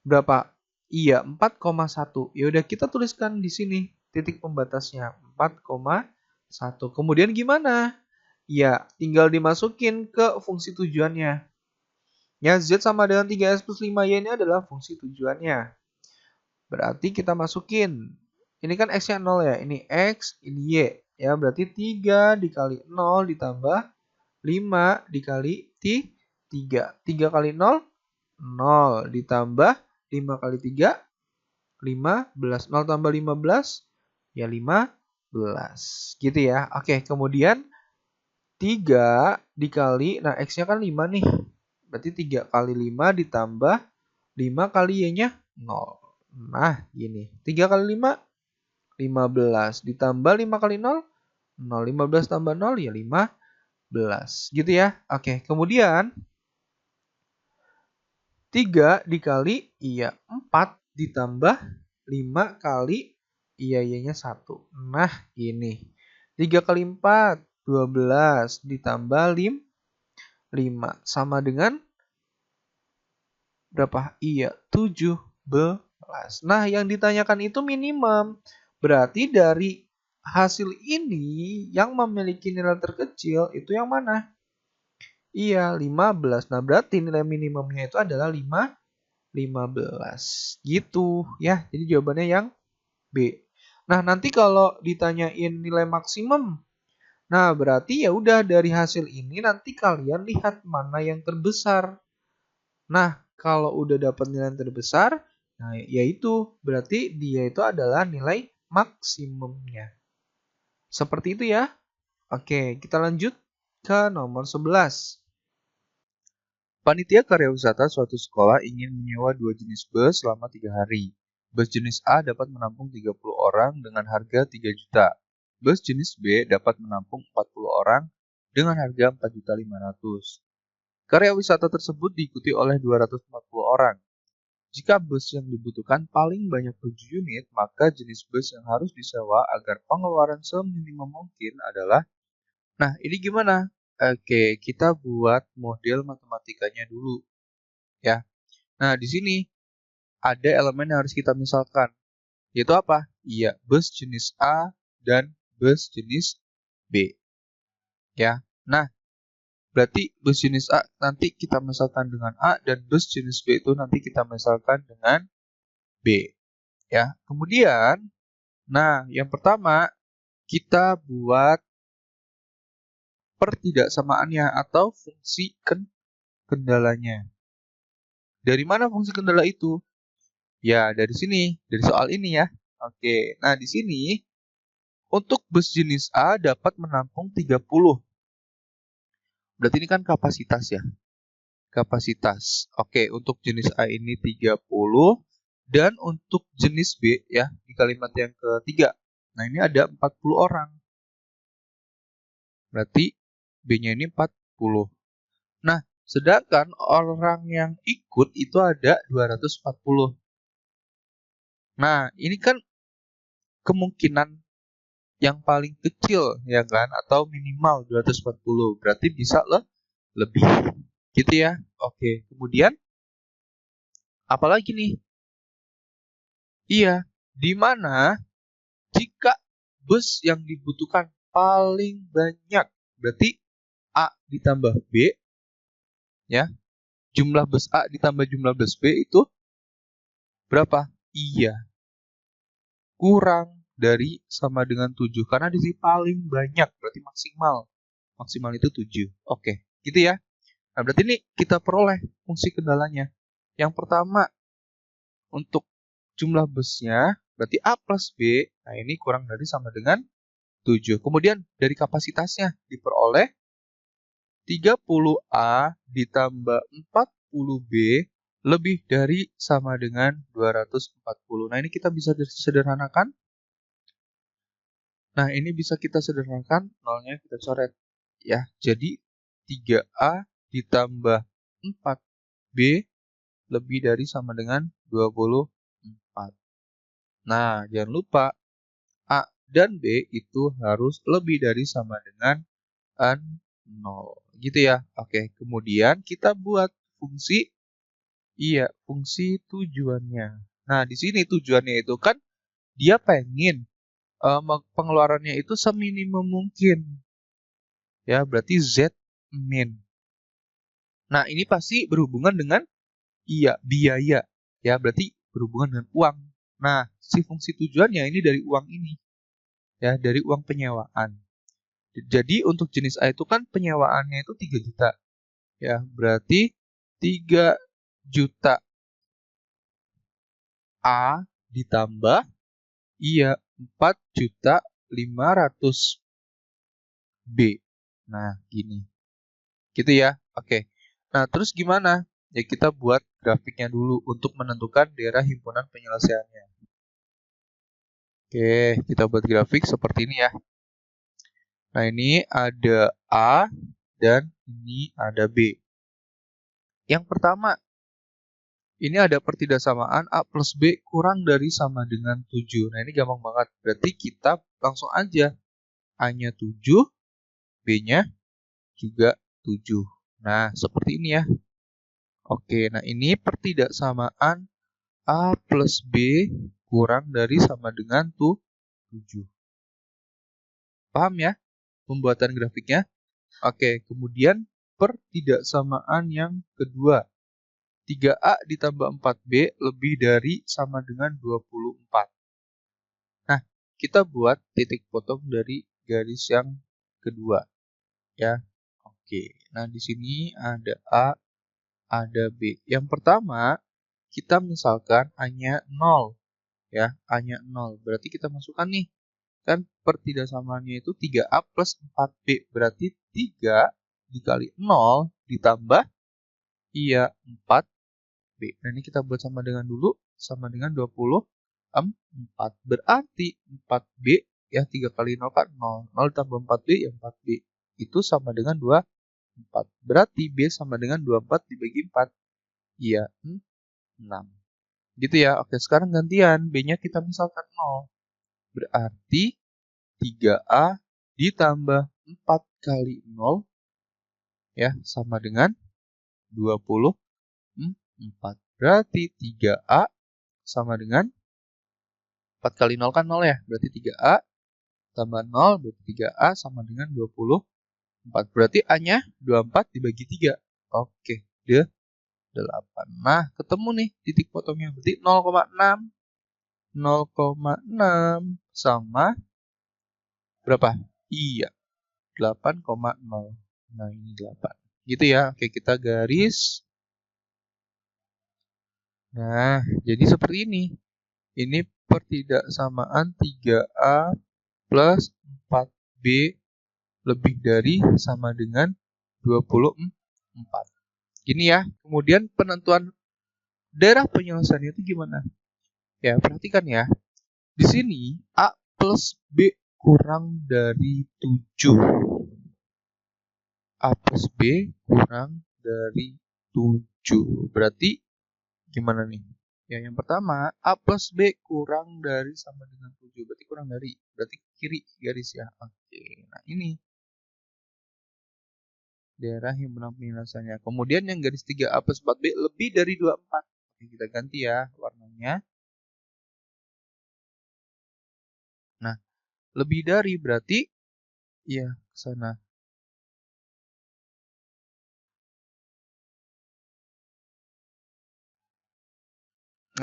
[SPEAKER 1] berapa? Iya, 4,1. Ya udah kita tuliskan di sini. titik pembatasnya 4,1. Kemudian gimana? Ya, tinggal dimasukin ke fungsi tujuannya. Ya, Z sama dengan 3S plus 5Y ini adalah fungsi tujuannya. Berarti kita masukin. Ini kan X-nya 0 ya. Ini X, ini Y. Ya, berarti 3 dikali 0 ditambah 5 dikali 3. 3 kali 0, 0. Ditambah 5 kali 3, 15. 0 tambah 15, ya 15. Gitu ya. Oke, kemudian 3 dikali, nah X-nya kan 5 nih. Berarti 3 kali 5 ditambah 5 kali Y-nya 0. Nah, gini. 3 kali 5, 15. Ditambah 5 kali 0, 0. 15 tambah 0, ya 15. Gitu ya. Oke, kemudian 3 dikali, iya 4 ditambah 5 kali, iya Y-nya 1. Nah, gini. 3 kali 4, 12 ditambah 5 sama dengan berapa? Iya, 17. Nah, yang ditanyakan itu minimum. Berarti dari hasil ini yang memiliki nilai terkecil itu yang mana? Iya, 15. Nah, berarti nilai minimumnya itu adalah 15. Gitu ya. Jadi jawabannya yang B. Nah, nanti kalau ditanyain nilai maksimum, nah berarti ya udah dari hasil ini nanti kalian lihat mana yang terbesar. Nah, kalau udah dapat nilai yang terbesar, nah yaitu berarti dia itu adalah nilai maksimumnya. Seperti itu ya. Oke, kita lanjut ke nomor 11. Panitia karya wisata suatu sekolah ingin menyewa 2 jenis bus selama 3 hari. Bus jenis A dapat menampung 30 orang dengan harga 3 juta. Bus jenis B dapat menampung 40 orang dengan harga 4.500.000. Karya wisata tersebut diikuti oleh 240 orang. Jika bus yang dibutuhkan paling banyak 7 unit, maka jenis bus yang harus disewa agar pengeluaran seminimum mungkin adalah... Nah, ini gimana? Oke, kita buat model matematikanya dulu, ya. Nah, di sini ada elemen yang harus kita misalkan, yaitu apa? Iya, bus jenis A dan bus jenis B, ya. Nah, berarti bus jenis A nanti kita misalkan dengan A dan bus jenis B itu nanti kita misalkan dengan B, ya. Kemudian, nah, yang pertama kita buat pertidaksamaannya atau fungsi kendalanya. Dari mana fungsi kendala itu? Ya, dari sini, dari soal ini ya. Oke, nah di sini untuk bus jenis A dapat menampung 30. Berarti ini kan kapasitas ya. Kapasitas. Oke, untuk jenis A ini 30 dan untuk jenis B ya di kalimat yang ketiga. Nah, ini ada 40 orang. Berarti B-nya ini 40. Nah, sedangkan orang yang ikut itu ada 240. Nah, ini kan kemungkinan yang paling kecil ya kan, atau minimal 240. Berarti bisa lebih. Gitu ya. Oke, kemudian apalagi nih? Iya, di mana jika bus yang dibutuhkan paling banyak, berarti A ditambah B ya. Jumlah bus A ditambah jumlah bus B itu berapa? Iya. Kurang dari sama dengan 7 karena di sini paling banyak berarti maksimal. Maksimal itu 7. Oke, gitu ya. Nah, berarti ini kita peroleh fungsi kendalanya. Yang pertama untuk jumlah busnya berarti A plus B. Nah, ini kurang dari sama dengan 7. Kemudian dari kapasitasnya diperoleh 30A ditambah 40B lebih dari sama dengan 240. Nah, ini kita bisa sederhanakan. Nah, ini bisa kita sederhanakan, nolnya kita coret. Ya, jadi 3A ditambah 4B lebih dari sama dengan 24. Nah, jangan lupa A dan B itu harus lebih dari sama dengan 0. Gitu ya. Oke, kemudian kita buat fungsi fungsi tujuannya. Nah, di sini tujuannya itu kan dia pengen pengeluarannya itu seminimum mungkin. Ya, berarti Z min. Nah, ini pasti berhubungan dengan biaya. Ya, berarti berhubungan dengan uang. Nah, si fungsi tujuannya ini dari uang ini. Ya, dari uang penyewaan. Jadi untuk jenis A itu kan penyewaannya itu 3 juta. Ya, berarti 3 juta A ditambah 4.500.000 B. Nah, gini. Gitu ya. Oke. Nah, terus gimana? Ya, kita buat grafiknya dulu untuk menentukan daerah himpunan penyelesaiannya. Oke, kita buat grafik seperti ini ya. Nah, ini ada A dan ini ada B. Yang pertama, ini ada pertidaksamaan A plus B kurang dari sama dengan 7. Nah, ini gampang banget. Berarti kita langsung aja. A-nya 7, B-nya juga 7. Nah, seperti ini ya. Oke, nah ini pertidaksamaan A plus B kurang dari sama dengan 7. Paham ya pembuatan grafiknya? Oke, kemudian pertidaksamaan yang kedua. 3A ditambah 4B lebih dari sama dengan 24. Nah, kita buat titik potong dari garis yang kedua. Ya, oke. Nah, di sini ada A, ada B. Yang pertama, kita misalkan A-nya 0. Ya, A-nya 0. Berarti kita masukkan nih. Kan pertidaksamaannya itu 3A plus 4B. Berarti 3 dikali 0 ditambah 4B. Nah, ini kita buat sama dengan dulu. Sama dengan 24. Berarti 4B, ya 3 kali 0 kan 0. 0 tambah 4B, ya 4B. Itu sama dengan 24. Berarti B sama dengan 24 dibagi 4. Iya, 6. Gitu ya. Oke, sekarang gantian. B-nya kita misalkan 0. Berarti 3A ditambah 4 kali 0 ya sama dengan 24. Berarti 3A sama dengan 4 kali 0 kan 0 ya. Berarti 3A tambah 0 berarti 3A sama dengan 24. Berarti A-nya 24 dibagi 3. Oke, 8. Nah, ketemu nih titik potongnya. Berarti 0,6. 0,6 sama berapa? Iya, 8,0. Nah, ini 8. Gitu ya. Oke, kita garis. Nah, jadi seperti ini. Ini pertidaksamaan 3A plus 4B lebih dari sama dengan 24. Gini ya. Kemudian penentuan daerah penyelesaian itu gimana? Ya, perhatikan ya. Di sini A plus B kurang dari 7. A plus B kurang dari 7. Berarti gimana nih? Ya, yang pertama, A plus B kurang dari sama dengan 7. Berarti kurang dari. Berarti kiri garis ya. Oke, nah ini. Daerah himpunan penyelesaiannya. Kemudian yang garis 3A plus 4B lebih dari 24. Oke, kita ganti ya warnanya. Nah, lebih dari berarti ya ke sana.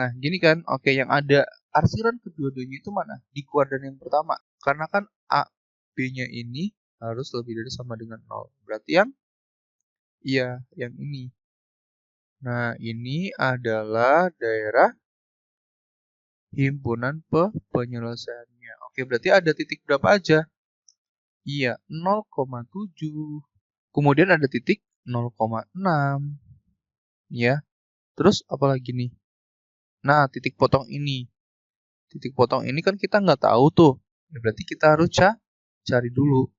[SPEAKER 1] Nah, gini kan. Oke, yang ada arsiran kedua-duanya itu mana? Di kuadran yang pertama. Karena kan A, B-nya ini harus lebih dari sama dengan 0. Berarti yang yang ini. Nah, ini adalah daerah himpunan penyelesaiannya. Oke, berarti ada titik berapa aja? Iya, 0,7. Kemudian ada titik 0,6. Ya. Terus apalagi nih? Nah, titik potong ini. Titik potong ini kan kita nggak tahu tuh. Ya, berarti kita harus cari dulu.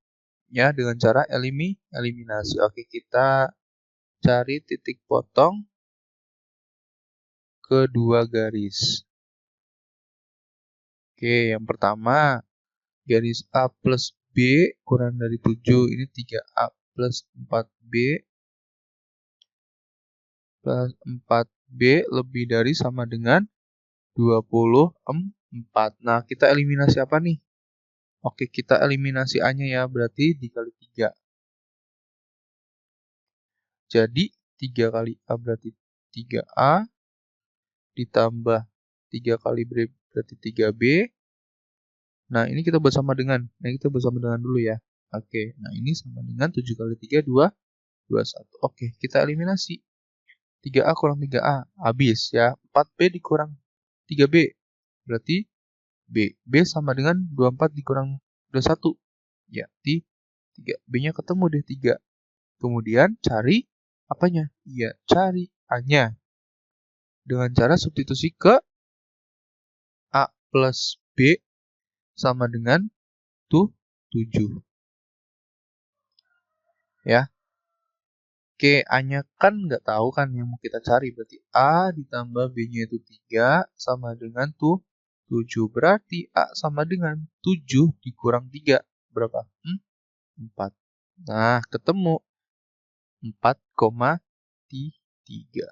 [SPEAKER 1] Ya, dengan cara eliminasi. Oke, kita cari titik potong kedua garis. Oke, yang pertama garis A plus B kurang dari 7. Ini 3A plus 4B plus 4B lebih dari sama dengan 24. Nah, kita eliminasi apa nih? Oke, kita eliminasi A-nya ya, berarti dikali 3. Jadi 3 kali A berarti 3A, ditambah 3 kali B berarti 3B. Nah, ini kita buat sama dengan. Nah, kita buat sama dengan dulu ya. Oke, nah ini sama dengan 7 kali 3, 2, 21. Oke, kita eliminasi. 3A kurang 3A, habis ya. 4B dikurang 3B, berarti B. B sama dengan 24 dikurang 21. Ya, di 3. B-nya ketemu deh 3. Kemudian cari apanya? Iya, cari A-nya. Dengan cara substitusi ke A plus B sama dengan 7. Ya. Oke, A-nya kan nggak tahu kan yang mau kita cari. Berarti A ditambah B-nya itu 3 sama dengan 7. Berarti A sama dengan 7 dikurang 3. Berapa? 4. Nah, ketemu 4,3.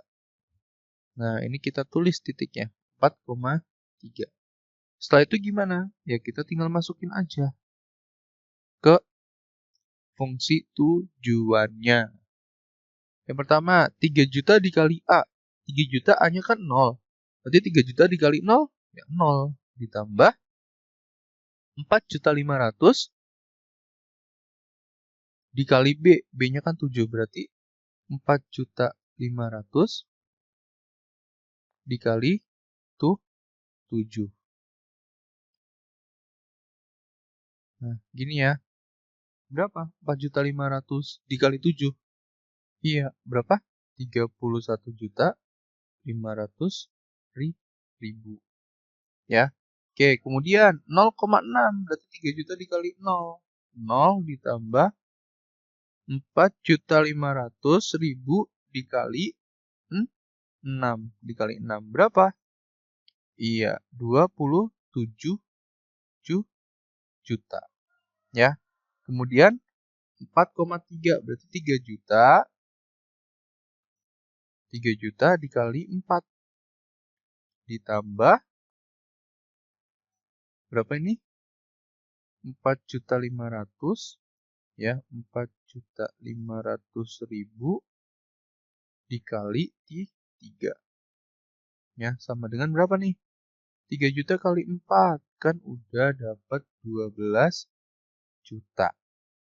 [SPEAKER 1] Nah, ini kita tulis titiknya. 4,3. Setelah itu gimana? Ya, kita tinggal masukin aja ke fungsi tujuannya. Yang pertama, 3 juta dikali A. 3 juta A-nya kan 0. Berarti 3 juta dikali 0, ya 0. Ditambah 4.500.000 dikali B. B-nya kan 7, berarti 4.500.000 dikali 7. Nah, gini ya. Berapa? 4.500.000 dikali 7. Iya, berapa? 31.500.000. Ya. Oke, kemudian 0,6 berarti 3 juta dikali 0. 0 ditambah 4.500.000 dikali 6. Dikali 6 berapa? Iya, 27 juta. Ya. Kemudian 4,3 berarti 3 juta. 3 juta dikali 4. Ditambah berapa ini? 4.500.000 ya, 4.500.000 dikali 3. Ya, sama dengan berapa nih? 3 juta kali 4 kan udah dapat 12 juta.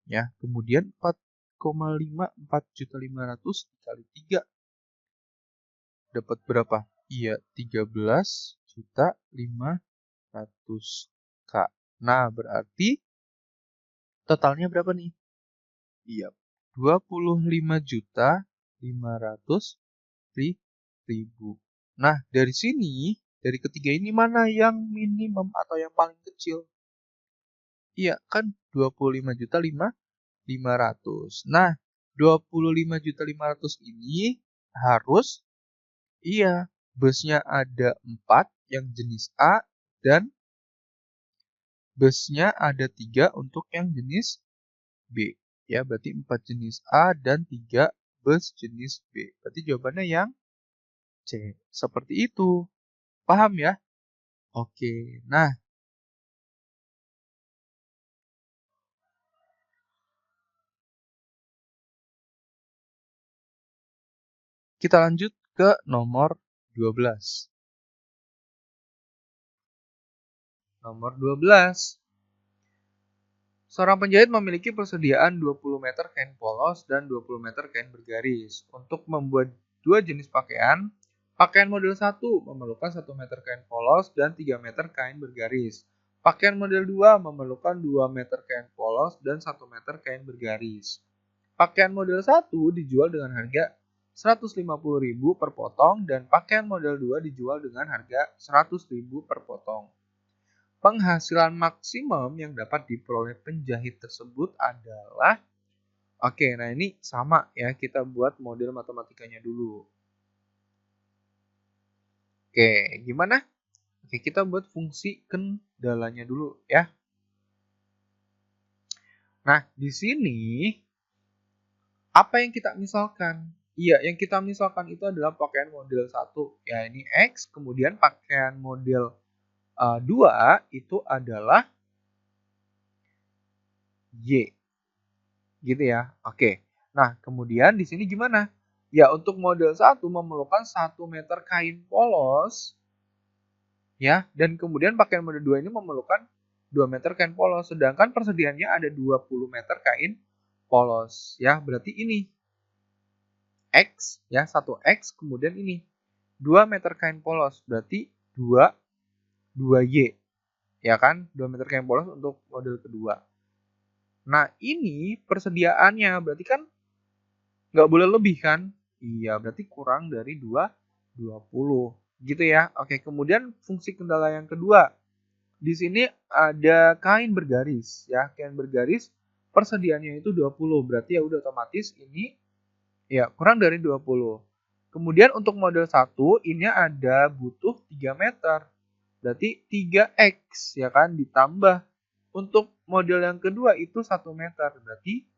[SPEAKER 1] Ya, kemudian 4,5 4.500.000 dikali 3 dapat berapa? Iya, 13.500.000. Nah, berarti totalnya berapa nih? Iya, 25.500.000. Nah, dari sini, dari ketiga ini mana yang minimum atau yang paling kecil? Iya, kan 25.500.000. Nah, 25.500.000 ini harus, iya, busnya ada 4 yang jenis A dan busnya ada 3 untuk yang jenis B. Ya, berarti 4 jenis A dan 3 bus jenis B. Berarti jawabannya yang C. Seperti itu. Paham ya? Oke. Nah, kita lanjut ke nomor 12. Nomor 12. Seorang penjahit memiliki persediaan 20 meter kain polos dan 20 meter kain bergaris. Untuk membuat dua jenis pakaian, pakaian model 1 memerlukan 1 meter kain polos dan 3 meter kain bergaris. Pakaian model 2 memerlukan 2 meter kain polos dan 1 meter kain bergaris. Pakaian model 1 dijual dengan harga 150.000 per potong dan pakaian model 2 dijual dengan harga 100.000 per potong. Penghasilan maksimum yang dapat diperoleh penjahit tersebut adalah, oke, nah ini sama ya, kita buat model matematikanya dulu. Oke, gimana? Oke, kita buat fungsi kendalanya dulu ya. Nah, di sini apa yang kita misalkan? Iya, yang kita misalkan itu adalah pakaian model 1. Ya, ini X. Kemudian pakaian model 2 itu adalah Y. Gitu ya. Oke. Nah, kemudian di sini gimana? Ya, untuk model 1 memerlukan 1 meter kain polos. Ya, dan kemudian pakaian model 2 ini memerlukan 2 meter kain polos. Sedangkan persediaannya ada 20 meter kain polos. Ya, berarti ini X, ya, 1X, kemudian ini 2 meter kain polos. Berarti 2Y. Ya kan? 2 meter kain polos untuk model kedua. Nah, ini persediaannya berarti kan nggak boleh lebih kan? Iya, berarti kurang dari 20. Gitu ya. Oke, kemudian fungsi kendala yang kedua. Di sini ada kain bergaris ya. Kain bergaris persediaannya itu 20. Berarti ya udah otomatis ini ya kurang dari 20. Kemudian untuk model 1 ini ada butuh 3 meter. Berarti 3X ya kan ditambah untuk model yang kedua itu 1 meter. Berarti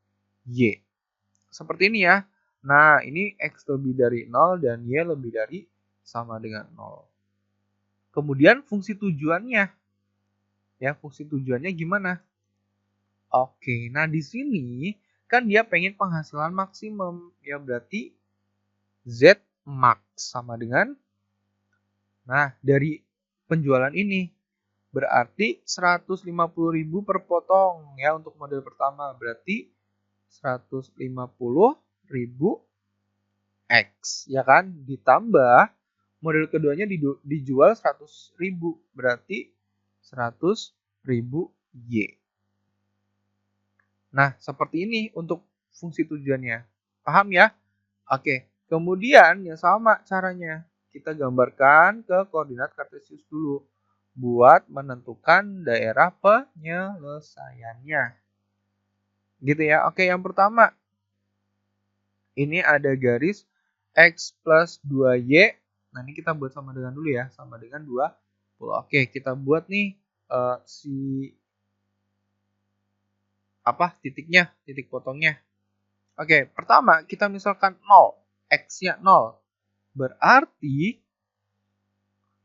[SPEAKER 1] Y. Seperti ini ya. Nah, ini X lebih dari 0 dan Y lebih dari sama dengan 0. Kemudian fungsi tujuannya. Ya, fungsi tujuannya gimana? Oke, nah di sini kan dia pengen penghasilan maksimum. Ya, berarti Z max sama dengan, nah dari penjualan ini berarti 150.000 per potong ya untuk model pertama. Berarti 150.000 X ya kan ditambah model keduanya dijual 100.000 berarti 100.000 Y. Nah, seperti ini untuk fungsi tujuannya. Paham ya? Oke. Kemudian ya sama caranya. Kita gambarkan ke koordinat kartesius dulu buat menentukan daerah penyelesaiannya. Gitu ya. Oke, yang pertama ini ada garis X plus 2Y. Nah, ini kita buat sama dengan dulu ya. Sama dengan 20. Oke, kita buat nih titiknya, titik potongnya. Oke, pertama kita misalkan 0. X-nya 0. Berarti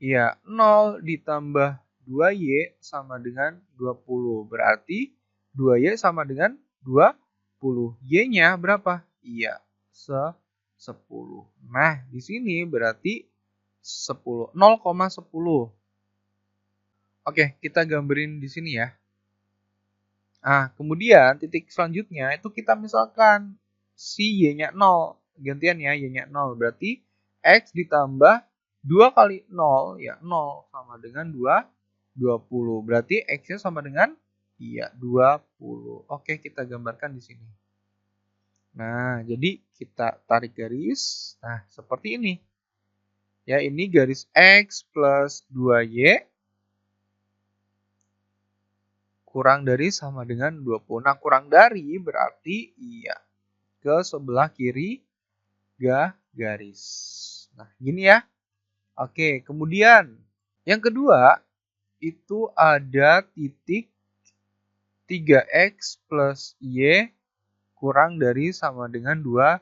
[SPEAKER 1] ya 0 ditambah 2Y sama dengan 20. Berarti 2Y sama dengan 20. Y-nya berapa? Iya, 10. Nah, di sini berarti 10, 0,10. Oke, kita gambarin di sini ya. Nah, kemudian titik selanjutnya itu kita misalkan si Y-nya 0. Gantian ya, Y-nya 0. Berarti X ditambah 2 kali 0, ya 0 sama dengan 20. Berarti X-nya sama dengan, iya, 20. Oke, kita gambarkan di sini. Nah, jadi kita tarik garis. Nah, seperti ini. Ya, ini garis X plus 2Y kurang dari sama dengan 20. Nah, kurang dari berarti iya ke sebelah kiri garis. Nah, gini ya. Oke, kemudian yang kedua itu ada titik 3X plus Y kurang dari sama dengan 20.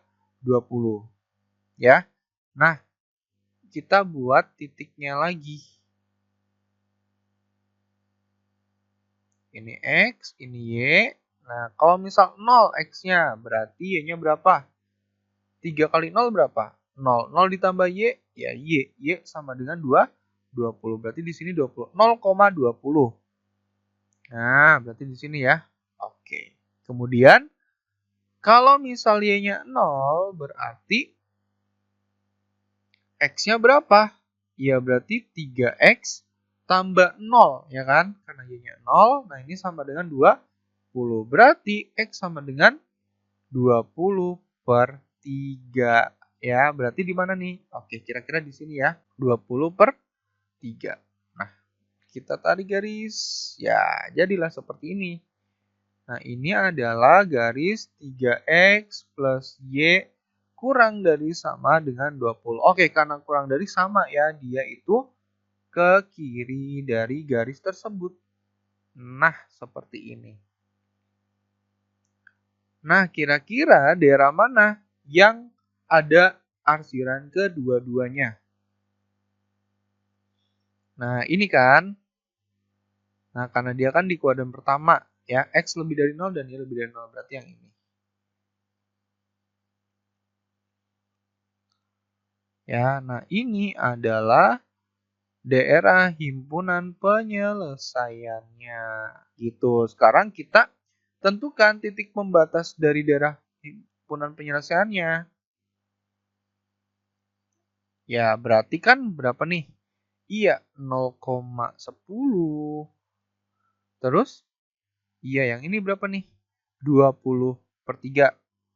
[SPEAKER 1] Ya. Nah, kita buat titiknya lagi. Ini X, ini Y. Nah, kalau misal 0 X-nya, berarti Y-nya berapa? 3 kali 0 berapa? 0. 0 ditambah Y, ya Y. Y sama dengan 20. Berarti di sini 20. 0,20. Nah, berarti di sini ya. Oke. Kemudian, kalau misal Y-nya 0, berarti X-nya berapa? Ya, berarti 3X tambah 0, ya kan? Karena Y-nya 0, nah ini sama dengan 20. Berarti X sama dengan 20 per 3. Ya, berarti di mana nih? Oke, kira-kira di sini ya. 20 per 3. Nah, kita tarik garis. Ya, jadilah seperti ini. Nah, ini adalah garis 3X plus Y kurang dari sama dengan 20. Oke, karena kurang dari sama ya, dia itu ke kiri dari garis tersebut. Nah, seperti ini. Nah, kira-kira daerah mana yang ada arsiran kedua-duanya? Nah, ini kan. Nah, karena dia kan di kuadran pertama, Ya, X lebih dari 0 dan Y lebih dari 0. Berarti yang ini. Ya, nah ini adalah daerah himpunan penyelesaiannya. Gitu. Sekarang kita tentukan titik pembatas dari daerah himpunan penyelesaiannya. Ya, berarti kan berapa nih? Iya, 0,10. Terus, iya yang ini berapa nih? 20/3.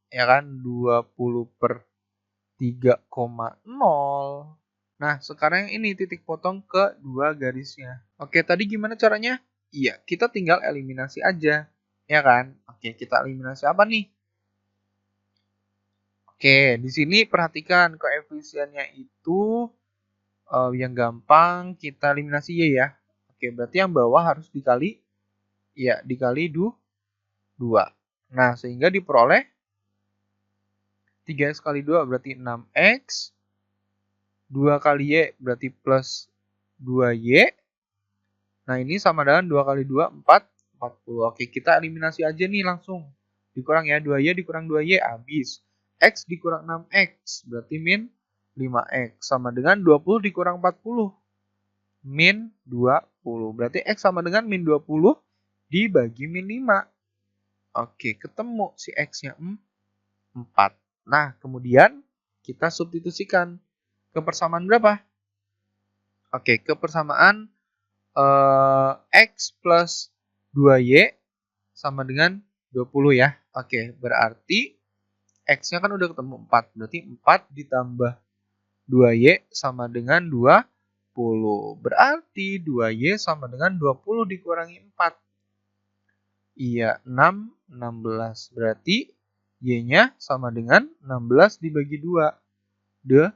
[SPEAKER 1] Ya kan? 20/3,0. Nah, sekarang yang ini titik potong ke dua garisnya. Oke, tadi gimana caranya? Iya, kita tinggal eliminasi aja. Ya kan? Oke, kita eliminasi apa nih? Oke, di sini perhatikan koefisiennya itu yang gampang kita eliminasi Y ya. Oke, berarti yang bawah harus dikali, ya dikali 2. Nah, sehingga diperoleh 3X kali 2 berarti 6X. 2 kali Y berarti plus 2Y. Nah, ini sama dengan 2 kali 2, 40. Oke, kita eliminasi aja nih langsung. Dikurang ya, 2Y dikurang 2Y, habis. X dikurang 6X, berarti min 5X. Sama dengan 20 dikurang 40. Min 20. Berarti X sama dengan min 20 dibagi min 5. Oke, ketemu si X-nya 4. Nah, kemudian kita substitusikan ke persamaan berapa? Oke, ke persamaan X plus 2Y sama dengan 20 ya. Oke, berarti X-nya kan udah ketemu 4. Berarti 4 ditambah 2Y sama dengan 20. Berarti 2Y sama dengan 20 dikurangi 4. Iya, 16. Berarti Y-nya sama dengan 16 dibagi 2. 8.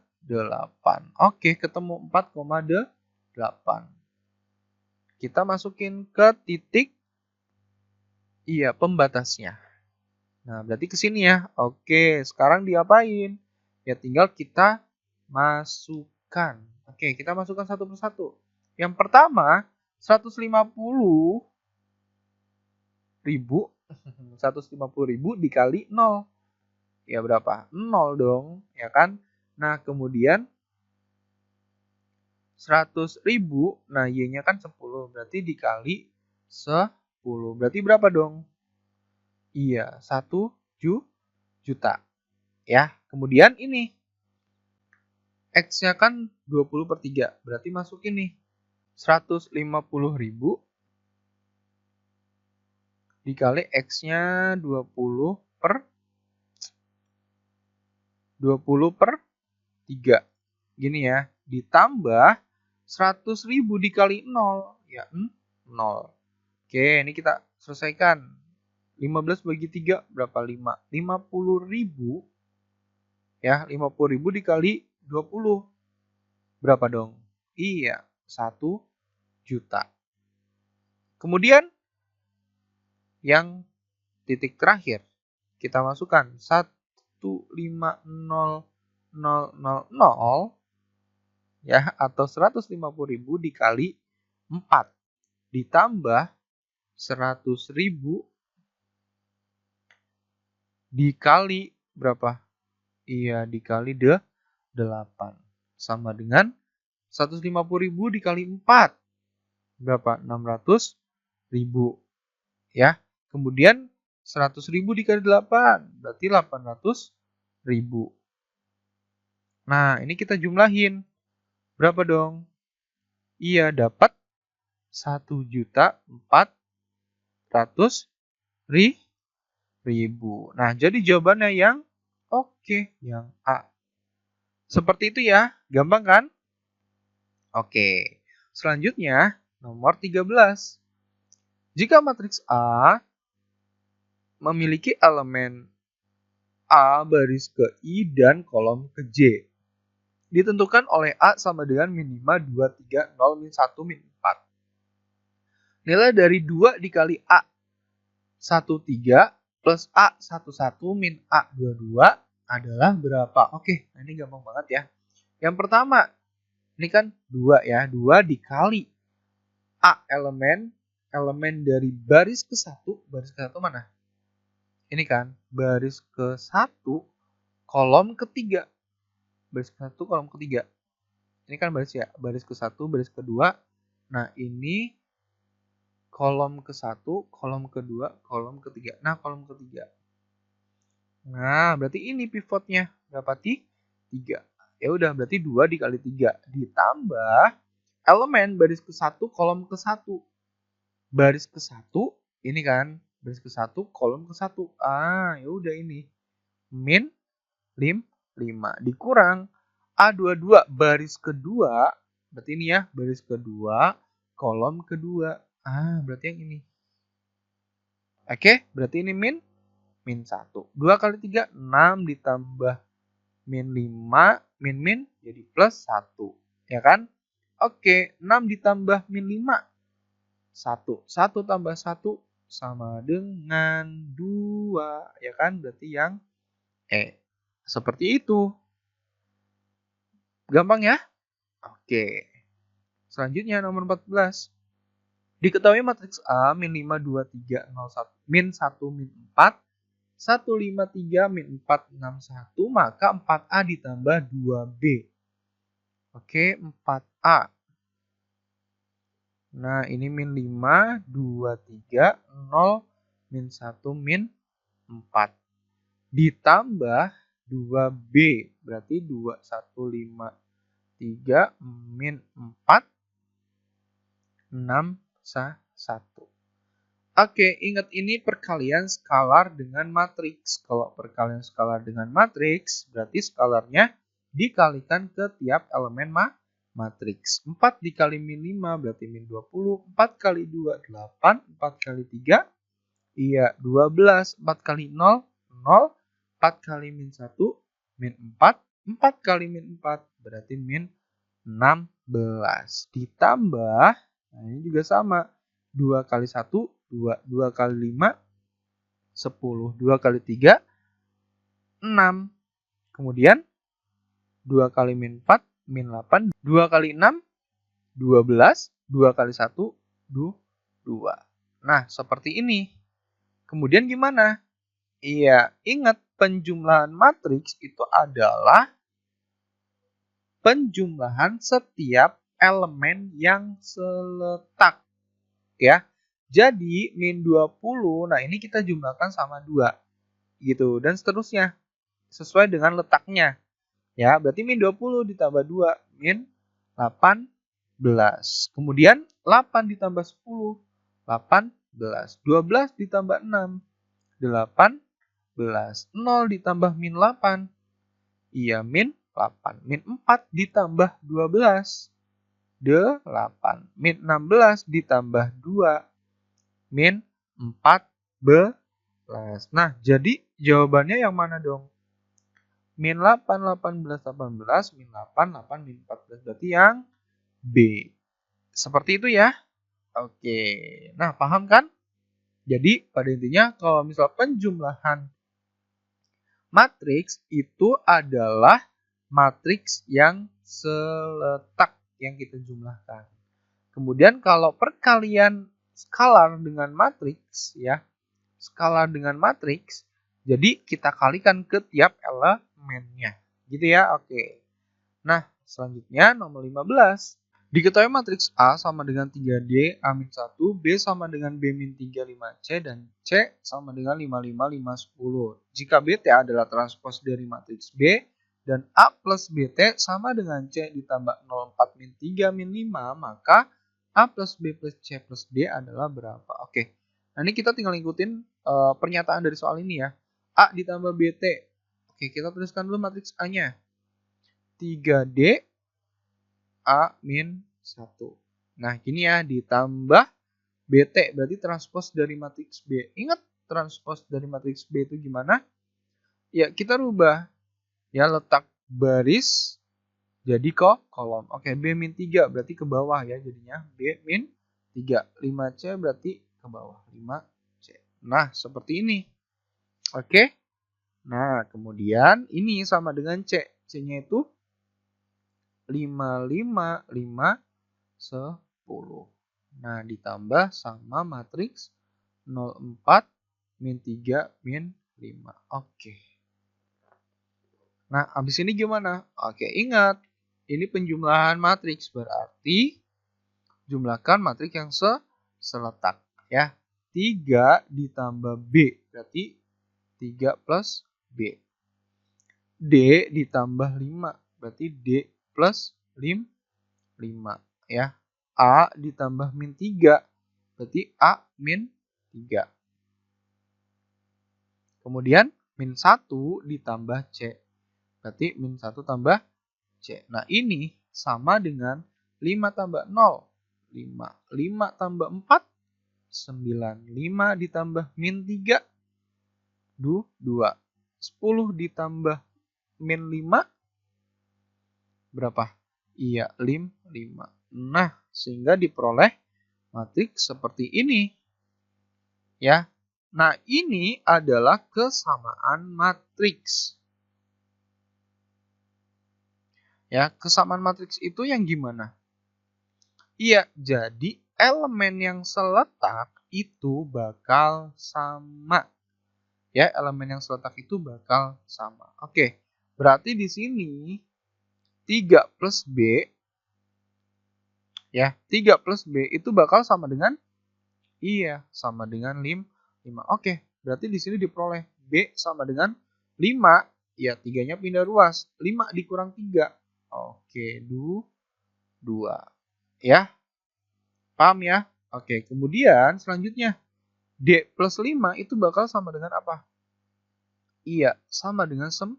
[SPEAKER 1] Oke, ketemu 4,8. Kita masukin ke titik pembatasnya. Nah, berarti ke sini ya. Oke, sekarang diapain? Ya tinggal kita masukkan. Oke, kita masukkan satu persatu. Yang pertama, 150.000 150.000 dikali 0. Ya berapa? 0 dong, ya kan? Nah, kemudian 100.000, nah Y-nya kan 10, berarti dikali 10. Berarti berapa dong? Iya, 1 juta. Ya, kemudian ini X-nya kan 20/3, berarti masukin nih 150.000 dikali X-nya 20/3. Gini ya, ditambah 100.000 dikali 0, ya 0. Oke, ini kita selesaikan. 15 bagi 3 berapa? 5. 50.000 ya, 50.000 dikali 20. Berapa dong? Iya, 1 juta. Kemudian yang titik terakhir kita masukkan 150.000 ya, atau 150.000 dikali 4 ditambah 100.000 dikali berapa? Iya, dikali 8 sama dengan 150.000 dikali 4 berapa? 600.000 ya. Kemudian 100.000 dikali 8 berarti 800.000. Nah, ini kita jumlahin. Berapa dong? Iya, dapat 1.400.000. Nah, jadi jawabannya yang oke, yang A. Seperti itu ya, gampang kan? Oke, selanjutnya nomor 13. Jika matriks A memiliki elemen A baris ke I dan kolom ke J, ditentukan oleh A sama dengan min 5, 2, 3, 0, min 1, min 4. Nilai dari 2 dikali A 13 plus A 11 min A 22 adalah berapa? Oke, nah ini gampang banget ya. Yang pertama, ini kan 2 ya. 2 dikali A elemen elemen dari baris ke-1, baris ke-1 mana? Ini kan, baris ke-1, kolom ke-3. Baris ke-1, kolom ke-3. Ini kan baris ya, baris ke-1, baris ke-2. Nah, ini kolom ke-1, kolom ke-2, kolom ke-3. Nah, kolom ke-3. Nah, berarti ini pivotnya. Berapa? 3. Ya udah, berarti 2 dikali 3. Ditambah elemen baris ke-1, kolom ke-1. Baris ke-1, ini kan, baris ke-1, kolom ke-1. Ya udah ini. Min 5 dikurang A22 baris kedua, berarti ini ya, baris kedua, kolom kedua. Berarti yang ini. Oke, berarti ini min 1. 2 kali 3, 6 ditambah min 5, min jadi plus 1. Ya kan? Oke, 6 ditambah min 5, 1. 1 tambah 1 sama dengan 2. Ya kan? Berarti yang E. Seperti itu. Gampang ya? Oke. Selanjutnya nomor 14. Diketahui matriks A min 5, 2, 3, 0, 1, min 1, min 4, 1, 5, 3, min 4, 6, 1, maka 4A ditambah 2B. Oke, 4A. Nah, ini min 5, 2, 3, 0, min 1, min 4. Ditambah 2B. Berarti 2, 1, 5, 3, min 4, 6, 1. Oke, ingat ini perkalian skalar dengan matriks. Kalau perkalian skalar dengan matriks, berarti skalarnya dikalikan ke tiap elemen matriks. 4 dikali min 5 berarti min 20. 4 kali 2, 8. 4 kali 3, 12. 4 kali 0, 0. 4 kali min 1, min 4. 4 kali min 4 berarti min 16. Ditambah, nah ini juga sama. 2 kali 1, 2. 2 kali 5, 10. 2 kali 3, 6. Kemudian 2 kali min 4, min 8. 2 kali 6, 12. 2 kali 1, 2. Nah, seperti ini. Kemudian gimana? Iya, ingat penjumlahan matriks itu adalah penjumlahan setiap elemen yang seletak. Ya. Jadi min 20, nah ini kita jumlahkan sama 2. Gitu, dan seterusnya. Sesuai dengan letaknya. Ya, berarti min 20 ditambah 2, min 18. Kemudian 8 ditambah 10, 18. 12 ditambah 6, 18. 0 ditambah min 8, iya min 8. Min 4 ditambah 12, 8. Min 16 ditambah 2, min 14. Nah, jadi jawabannya yang mana dong? Min 8, 18, 18, min 8, 8, min 14. Berarti yang B. Seperti itu ya. Oke. Nah, paham kan? Jadi, pada intinya kalau misal penjumlahan matriks itu adalah matriks yang seletak yang kita jumlahkan. Kemudian kalau perkalian skalar dengan matriks ya, skalar dengan matriks, jadi kita kalikan ke tiap elemennya. Gitu ya. Oke. Nah, selanjutnya nomor 15. Diketahui matriks A sama dengan 3D, A-1, B sama dengan B-3, 5C, dan C sama dengan 5, 5, 5, 10. Jika BT adalah transpos dari matriks B, dan A plus BT sama dengan C ditambah 0, 4, min 3, min 5, maka A plus B plus C plus D adalah berapa? Oke, nah ini kita tinggal ngikutin pernyataan dari soal ini ya. A ditambah BT. Oke, kita tuliskan dulu matriks A-nya. 3D A-1. Nah, gini ya, ditambah BT, berarti transpos dari matriks B. Ingat transpos dari matriks B itu gimana? Ya, kita rubah. Ya, letak baris jadi kolom. Oke, B-3 berarti ke bawah ya jadinya. B-3. 5C berarti ke bawah. 5C. Nah, seperti ini. Oke. Nah, kemudian ini sama dengan C. C-nya itu 5, 5, 5, 10. Nah, ditambah sama matriks 04, min 3, min 5. Oke. Nah, habis ini gimana? Oke, ingat. Ini penjumlahan matriks. Berarti jumlahkan matriks yang seletak. Ya. 3 ditambah B. Berarti 3 plus B. D ditambah 5. Berarti D plus 5. Ya. A ditambah min 3. Berarti A min 3. Kemudian min 1 ditambah C. Berarti min 1 tambah C. Nah ini sama dengan 5 tambah 0. 5. 5 tambah 4. 9. 5 ditambah min 3. 2. 10 ditambah min 5. Berapa? Iya, 5. Nah, sehingga diperoleh matriks seperti ini. Ya. Nah, ini adalah kesamaan matriks. Ya, kesamaan matriks itu yang gimana? Iya, jadi elemen yang seletak itu bakal sama. Ya, elemen yang seletak itu bakal sama. Oke, berarti di sini 3 plus B, ya, 3 plus B itu bakal sama dengan, iya, sama dengan 5. Oke, berarti di sini diperoleh B sama dengan 5. Ya, 3-nya pindah ruas. 5 dikurang 3. Oke, 2. Ya, paham ya? Oke, kemudian selanjutnya D plus 5 itu bakal sama dengan apa? Iya, sama dengan 9.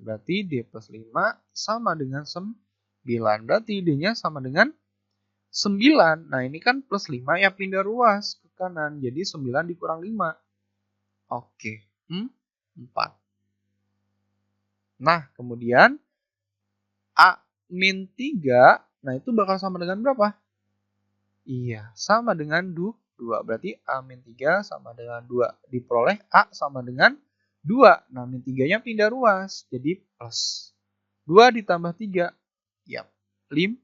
[SPEAKER 1] Berarti D plus 5 sama dengan 9. Berarti D-nya sama dengan 9. Nah, ini kan plus 5 ya, pindah ruas ke kanan. Jadi 9 dikurang 5. Oke, 4. Nah, kemudian A min 3, nah itu bakal sama dengan berapa? Iya, sama dengan 2. Berarti A min 3 sama dengan 2. Diperoleh A sama dengan 2. Nah, min 3-nya pindah ruas. Jadi plus. 2 ditambah 3. Yap, 5.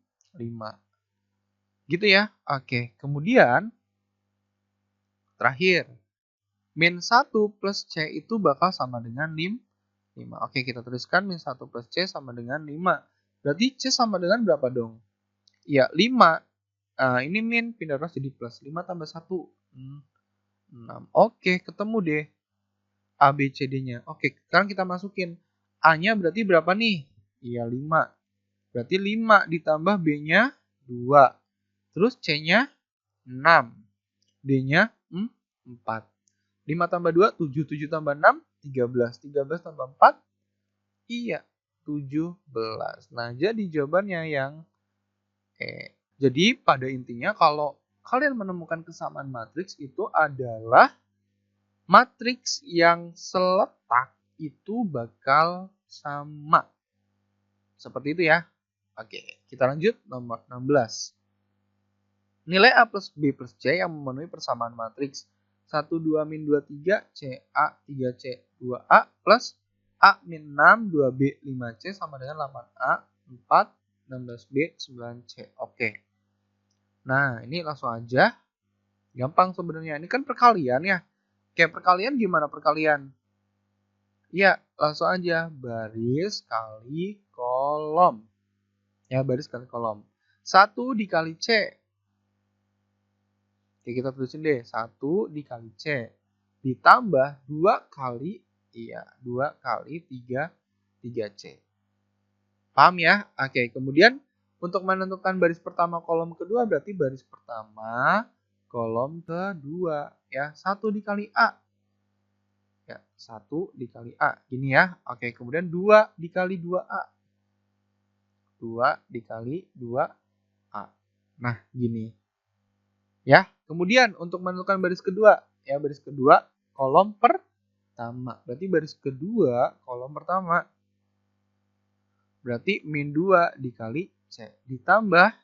[SPEAKER 1] Gitu ya. Oke, kemudian terakhir. Min 1 plus C itu bakal sama dengan 5. Oke, kita tuliskan min 1 plus C sama dengan 5. Berarti C sama dengan berapa dong? Iya, 5. Ini min pindah ruas jadi plus. 5 tambah 1. 6. Oke, ketemu deh A, B, C, D-nya. Oke, sekarang kita masukin. A-nya berarti berapa nih? Iya, 5. Berarti 5 ditambah B-nya 2. Terus C-nya 6. D-nya 4. 5 tambah 2, 7. 7 tambah 6, 13. 13 tambah 4, iya, 17. Nah, jadi jawabannya yang E. Jadi pada intinya kalau kalian menemukan kesamaan matriks itu adalah matriks yang seletak itu bakal sama. Seperti itu ya. Oke, kita lanjut nomor 16. Nilai A plus B plus C yang memenuhi persamaan matriks 1, 2, min 2, 3, C, A, 3C, 2A plus A min 6, 2B, 5C sama dengan 8A, 4, 16B, 9C. Oke. Nah, ini langsung aja. Gampang sebenarnya. Ini kan perkalian ya. Kayak perkalian gimana perkalian? Ya, langsung aja. Baris kali kolom. Ya, baris kali kolom. 1 dikali C. Oke, kita tulisin deh. 1 dikali C. Ditambah 2 kali, iya, 2 kali 3C. Paham ya? Oke, kemudian untuk menentukan baris pertama kolom kedua berarti baris pertama kolom kedua ya, 1 dikali A. Ya, 1 dikali A. Gini ya. Oke, kemudian 2 dikali 2A. 2 dikali 2A. Nah, gini. Ya, kemudian untuk menentukan baris kedua, ya baris kedua kolom pertama. Berarti baris kedua kolom pertama. Berarti min 2 dikali C. Ditambah,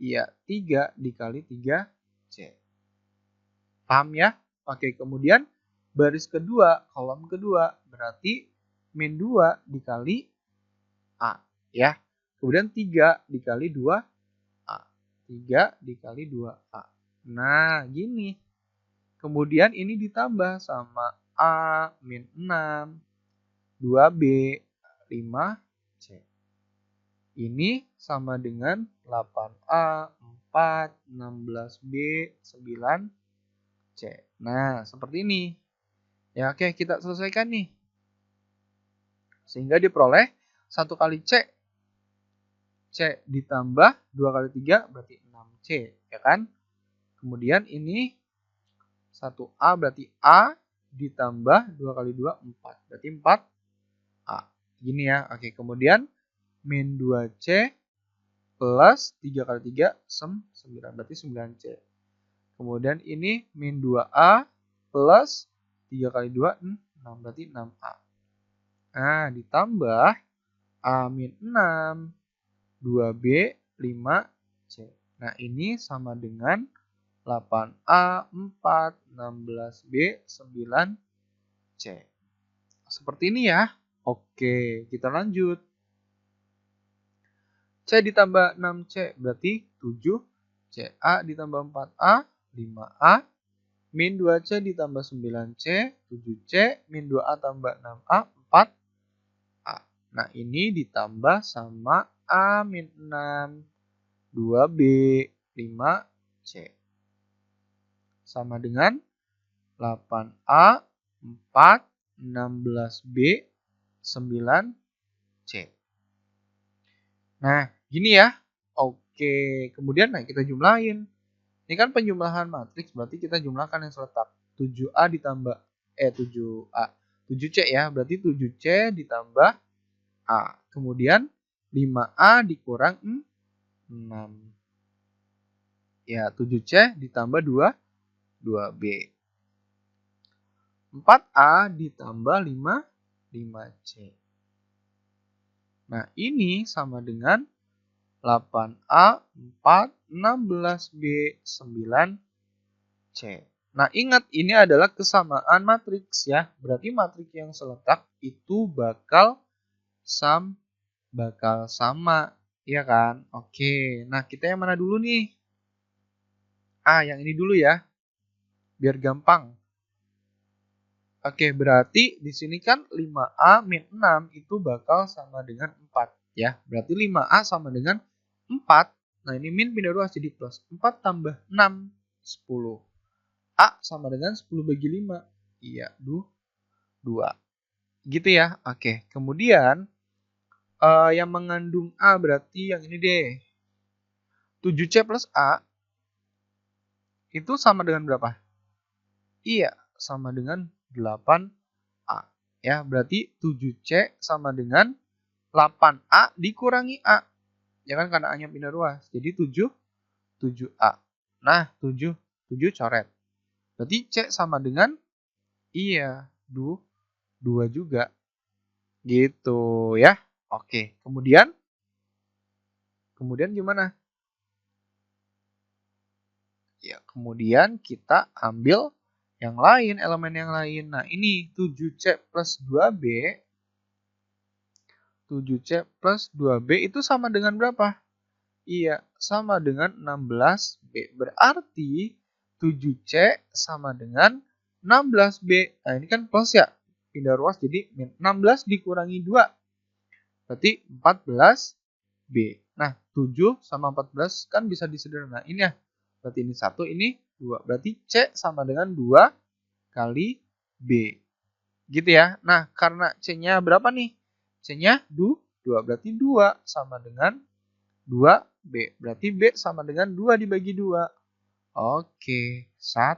[SPEAKER 1] ya, 3 dikali 3C. Paham ya? Oke, kemudian baris kedua, kolom kedua. Berarti min 2 dikali A. Ya. Kemudian 3 dikali 2A. 3 dikali 2A. Nah, gini. Kemudian ini ditambah sama A min 6, 2B, 5C. Ini sama dengan 8A, 4, 16B, 9C. Nah, seperti ini. Ya, oke, kita selesaikan nih. Sehingga diperoleh 1 kali C. C ditambah 2 kali 3 berarti 6C. Ya kan? Kemudian ini 1A berarti A ditambah 2 kali 2, 4. Berarti 4A. Gini ya. Oke, kemudian min 2C plus 3 kali 3, 9. Berarti 9C. Kemudian ini min 2A plus 3 kali 2, 6. Berarti 6A. Nah, ditambah A min 6, 2B, 5C. Nah, ini sama dengan 8A, 4, 16B, 9C. Seperti ini ya. Oke, kita lanjut. C ditambah 6C berarti 7. CA ditambah 4A, 5A. Min 2C ditambah 9C, 7C. Min 2A tambah 6A, 4A. Nah, ini ditambah sama A min 6, 2B, 5C. Sama dengan 8A, 4, 16B, 9C. Nah, gini ya. Oke, kemudian kita jumlahin. Ini kan penjumlahan matriks, berarti kita jumlahkan yang seletak. 7A ditambah 7A. 7C ya, berarti 7C ditambah A. Kemudian 5A dikurang 6. Ya, 7C ditambah 2B. 4A ditambah 5C. Nah, ini sama dengan 8A, 4, 16B, 9C. Nah, ingat ini adalah kesamaan matriks ya. Berarti matriks yang seletak itu bakal sama. Iya kan? Oke, nah kita yang mana dulu nih? Yang ini dulu ya. Biar gampang. Oke, berarti di sini kan 5A min 6 itu bakal sama dengan 4 ya. Berarti 5A sama dengan 4. Nah, ini min pindah ruas jadi plus. 4 tambah 6, 10. A sama dengan 10 bagi 5. Iya, 2. Gitu ya. Oke, kemudian yang mengandung A berarti yang ini deh. 7C plus A itu sama dengan berapa? Iya, sama dengan 8A. Ya, berarti 7C sama dengan 8A dikurangi A. Ya kan, karena A-nya pindah ruas. Jadi 7A. Nah, 7 coret. Berarti C sama dengan 2 juga. Gitu ya. Oke, kemudian gimana? Ya, kemudian kita ambil yang lain, elemen yang lain. Nah, ini 7C plus 2B. 7C plus 2B itu sama dengan berapa? Iya, sama dengan 16B. Berarti 7C sama dengan 16B. Nah, ini kan plus ya. Pindah ruas jadi 16 dikurangi 2. Berarti 14B. Nah, 7 sama 14 kan bisa disederhanain ya. Berarti ini 1, ini 2. Berarti C sama dengan 2 kali B. Gitu ya. Nah, karena C-nya berapa nih? C-nya 2. Berarti 2 sama dengan 2B. Berarti B sama dengan 2 dibagi 2. Oke, 1.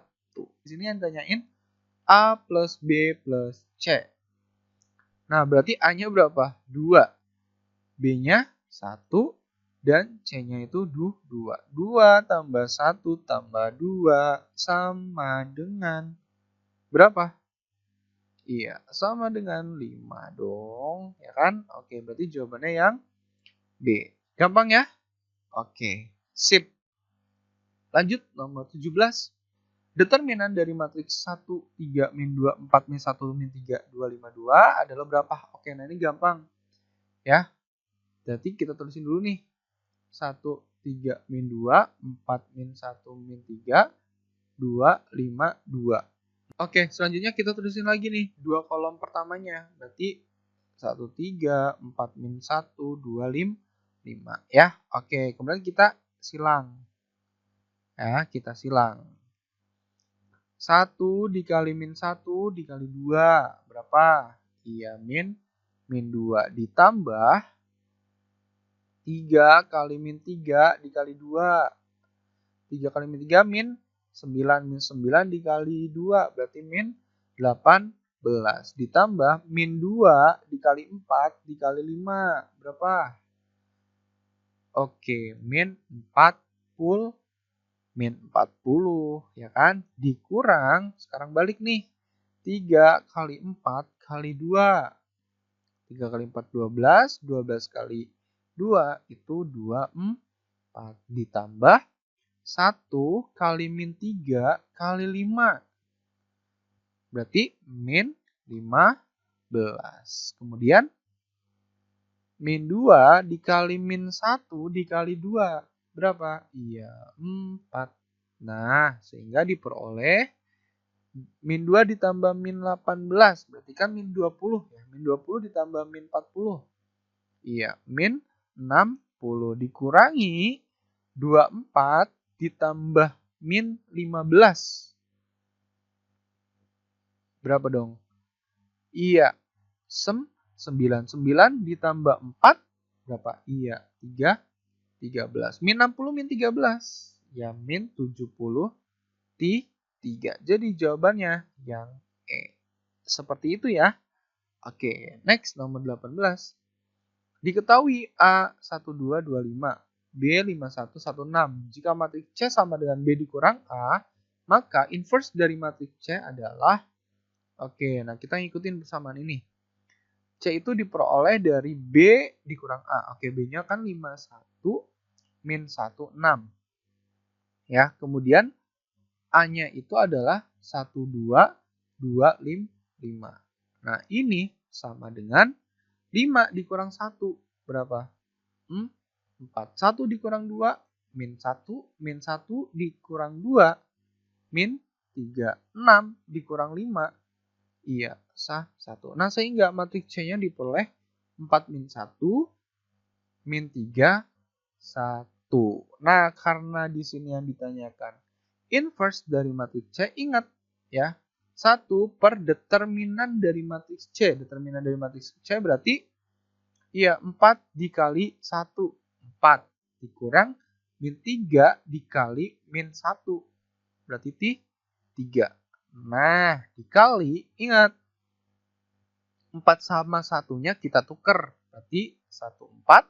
[SPEAKER 1] Di sini yang tanyain A plus B plus C. Nah, berarti A-nya berapa? 2. B-nya 1. Dan C-nya itu 2. 2 tambah 1 tambah 2 sama dengan berapa? Iya, sama dengan 5 dong. Ya kan? Oke, berarti jawabannya yang B. Gampang ya? Oke, sip. Lanjut nomor 17. Determinan dari matriks 1, 3, min 2, 4, min 1, min 3, 2, 5, 2 adalah berapa? Oke, nah ini gampang. Ya. Berarti kita tulisin dulu nih. 1, 3, min 2, 4, min 1, min 3, 2, 5, 2. Oke, selanjutnya kita tulisin lagi nih, dua kolom pertamanya. Berarti 1, 3, 4, min 1, 2, 5. Ya, oke. Kemudian kita silang. Ya, kita silang. 1 dikali min 1 dikali 2. Berapa? Iya, min 2. Ditambah 3 kali min 3 dikali 2. 3 kali min 3 min 9. Min 9 dikali 2 berarti min 18. Ditambah min 2 dikali 4 dikali 5. Berapa? Oke, min 40. Min 40, ya kan? Dikurang, sekarang balik nih. 3 kali 4 kali 2. 3 kali 4, 12. 12 kali 2 itu 24. Ditambah 1 kali min 3 kali 5. Berarti min 15. Kemudian min 2 dikali min 1 dikali 2. Berapa? Iya, 4. Nah, sehingga diperoleh min 2 ditambah min 18. Berarti kan min 20. Ya. Min 20 ditambah min 40. Iya, min 60. Dikurangi 24 ditambah min 15. Berapa dong? Iya, 99 ditambah 4. Berapa? Iya, 13. Min 60 min 13. Ya, min 73. Jadi jawabannya yang E. Seperti itu ya. Oke, next nomor 18. Diketahui A1225, B5116. Jika matriks C sama dengan B dikurang A, maka inverse dari matriks C adalah, oke, nah kita ngikutin persamaan ini. C itu diperoleh dari B dikurang A. Oke, B-nya kan 51 min 1, 6. Ya, kemudian A-nya itu adalah 1, 2, 2, 5. Nah, ini sama dengan 5 dikurang 1. Berapa? 4. 1 dikurang 2, min 1. Min 1 dikurang 2, min 3. 6 dikurang 5. Iya, sah 1. Nah, sehingga matriks C-nya diperoleh 4 min 1, min 3, 1. Nah, karena di sini yang ditanyakan inverse dari matriks C, ingat ya, 1 per determinan dari matriks C. Determinan dari matriks C berarti iya 4 dikali 1. 4 dikurang min 3 dikali min 1. Berarti 3. Nah, dikali, ingat, 4 sama 1-nya kita tuker. Berarti 1, 4.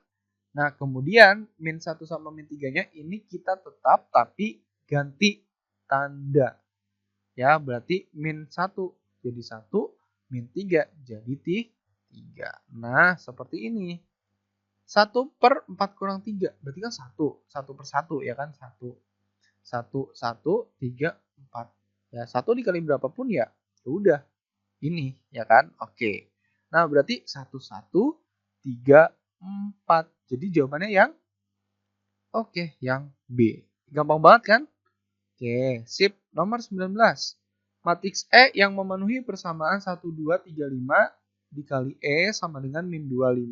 [SPEAKER 1] Nah, kemudian min 1 sama min 3-nya ini kita tetap tapi ganti tanda. Ya, berarti min 1 jadi 1, min 3 jadi 3. Nah, seperti ini. 1 per 4 kurang 3. Berarti kan 1. 1 per 1 ya kan? 1. 1, 1, 3, 4. Ya, 1 dikali berapapun ya udah. Ini ya kan? Oke. Nah, berarti 1, 1, 3, 4. Jadi jawabannya yang oke, yang B. Gampang banget kan? Oke, sip. Nomor 19. Matriks E yang memenuhi persamaan 1, 2, 3, 5 dikali E sama dengan min 25,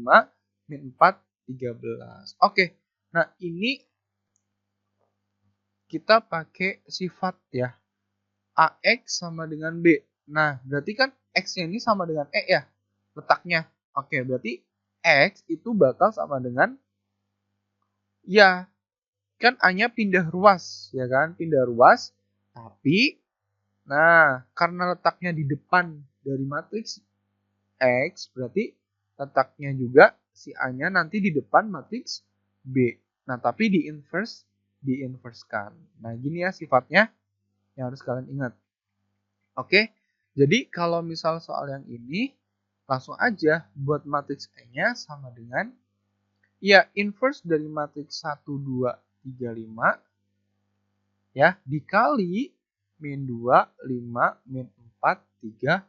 [SPEAKER 1] min 4, 13. Oke, nah ini kita pakai sifat ya. AX sama dengan B. Nah, berarti kan X-nya ini sama dengan E ya, letaknya. Oke, berarti X itu bakal sama dengan, ya, kan A-nya pindah ruas, ya kan? Pindah ruas, tapi, nah, karena letaknya di depan dari matriks X, berarti letaknya juga si A-nya nanti di depan matriks B. Nah, tapi diinversekan. Nah, gini ya sifatnya yang harus kalian ingat. Oke, jadi kalau misal soal yang ini, langsung aja buat matriks E-nya sama dengan, ya, inverse dari matriks 1, 2, 3, 5, ya, dikali min 2, 5, min 4, 13.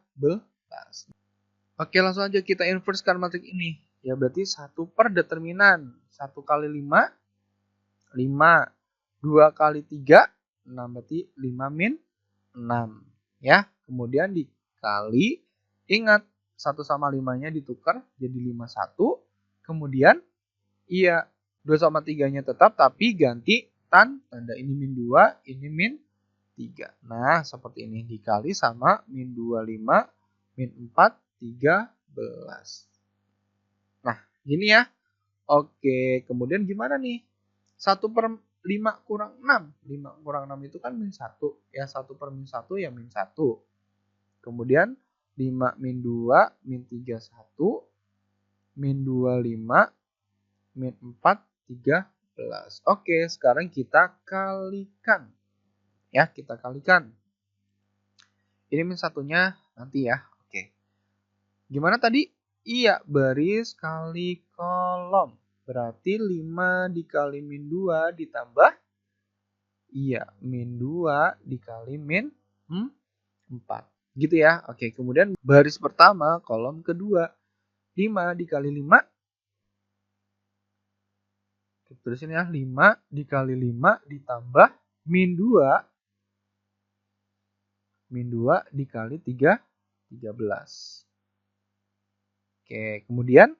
[SPEAKER 1] Oke, langsung aja kita inversekan matriks ini. Ya, berarti 1 per determinan. 1 kali 5, 5. 2 kali 3, 6. Berarti 5 min 6. Ya, kemudian dikali, ingat 1 sama 5-nya ditukar jadi 51. Kemudian, 2 sama 3-nya tetap, tapi ganti tanda ini min 2, ini min 3. Nah, seperti ini. Dikali sama min 25, min 4, 13. Nah, gini ya. Oke, kemudian gimana nih? 1/5 kurang 6. 5 kurang 6 itu kan min 1. Ya, 1/min 1 ya min 1. Kemudian 5 min 2, min 3, 1. Min 25, min 4, 13. Oke, sekarang kita kalikan. Ya, kita kalikan. Ini min 1-nya nanti ya. Oke. Gimana tadi? Iya, baris kali kolom. Berarti 5 dikali min 2 ditambah, min 2 dikali min 4. Gitu ya. Oke, kemudian baris pertama, kolom kedua. 5 dikali 5. Terusin ya, 5 dikali 5 ditambah min 2. Min 2 dikali 3, 13. Oke, kemudian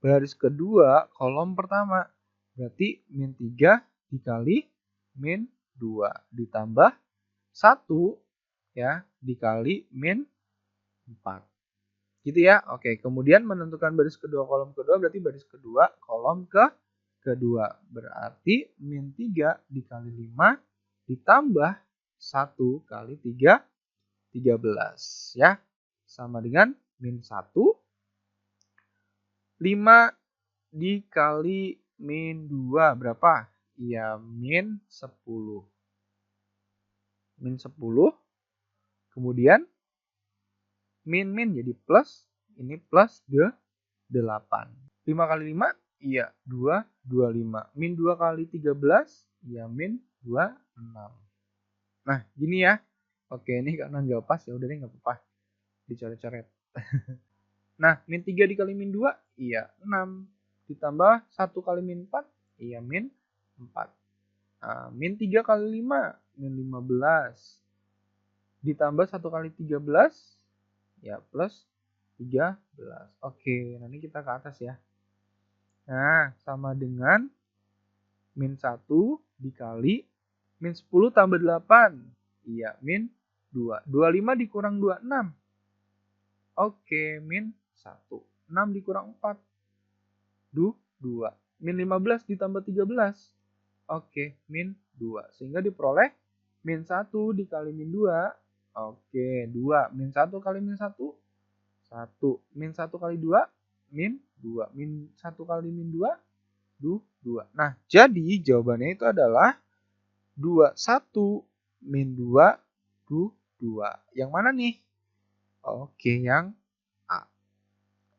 [SPEAKER 1] baris kedua, kolom pertama. Berarti min 3 dikali min 2 ditambah 1 ya dikali min 4. Gitu ya. Oke, kemudian menentukan baris kedua, kolom kedua, berarti baris kedua, kolom kedua. Berarti min 3 dikali 5 ditambah 1 kali 3, 13 ya. Sama dengan min 1. 5 dikali min 2 berapa? Ya, min 10. Min 10. Kemudian min jadi plus. Ini plus 8. 5 kali 5, iya 2, 25. Min 2 kali 13, ya min 26. Nah, gini ya. Oke, ini karena nggak pas, ya udah deh nggak apa-apa. Dicoret-coret. Nah, min 3 dikali min 2, iya 6. Ditambah 1 kali min 4, iya min 4. Nah, min 3 kali 5, min 15. Ditambah 1 kali 13, ya plus 13. Oke, nanti kita ke atas ya. Nah, sama dengan min 1 dikali min 10 tambah 8. Iya, min 2. 25 dikurang 26. Oke, min 1. 6 dikurang 4. 2. Min 15 ditambah 13. Oke, min 2. Sehingga diperoleh min 1 dikali min 2. Oke, 2. Min 1 kali min 1. 1. Min 1 kali 2. Min 2. Min 1 kali min 2. 2. Nah, jadi jawabannya itu adalah 21 min 2, 2. Yang mana nih? Oke, yang A.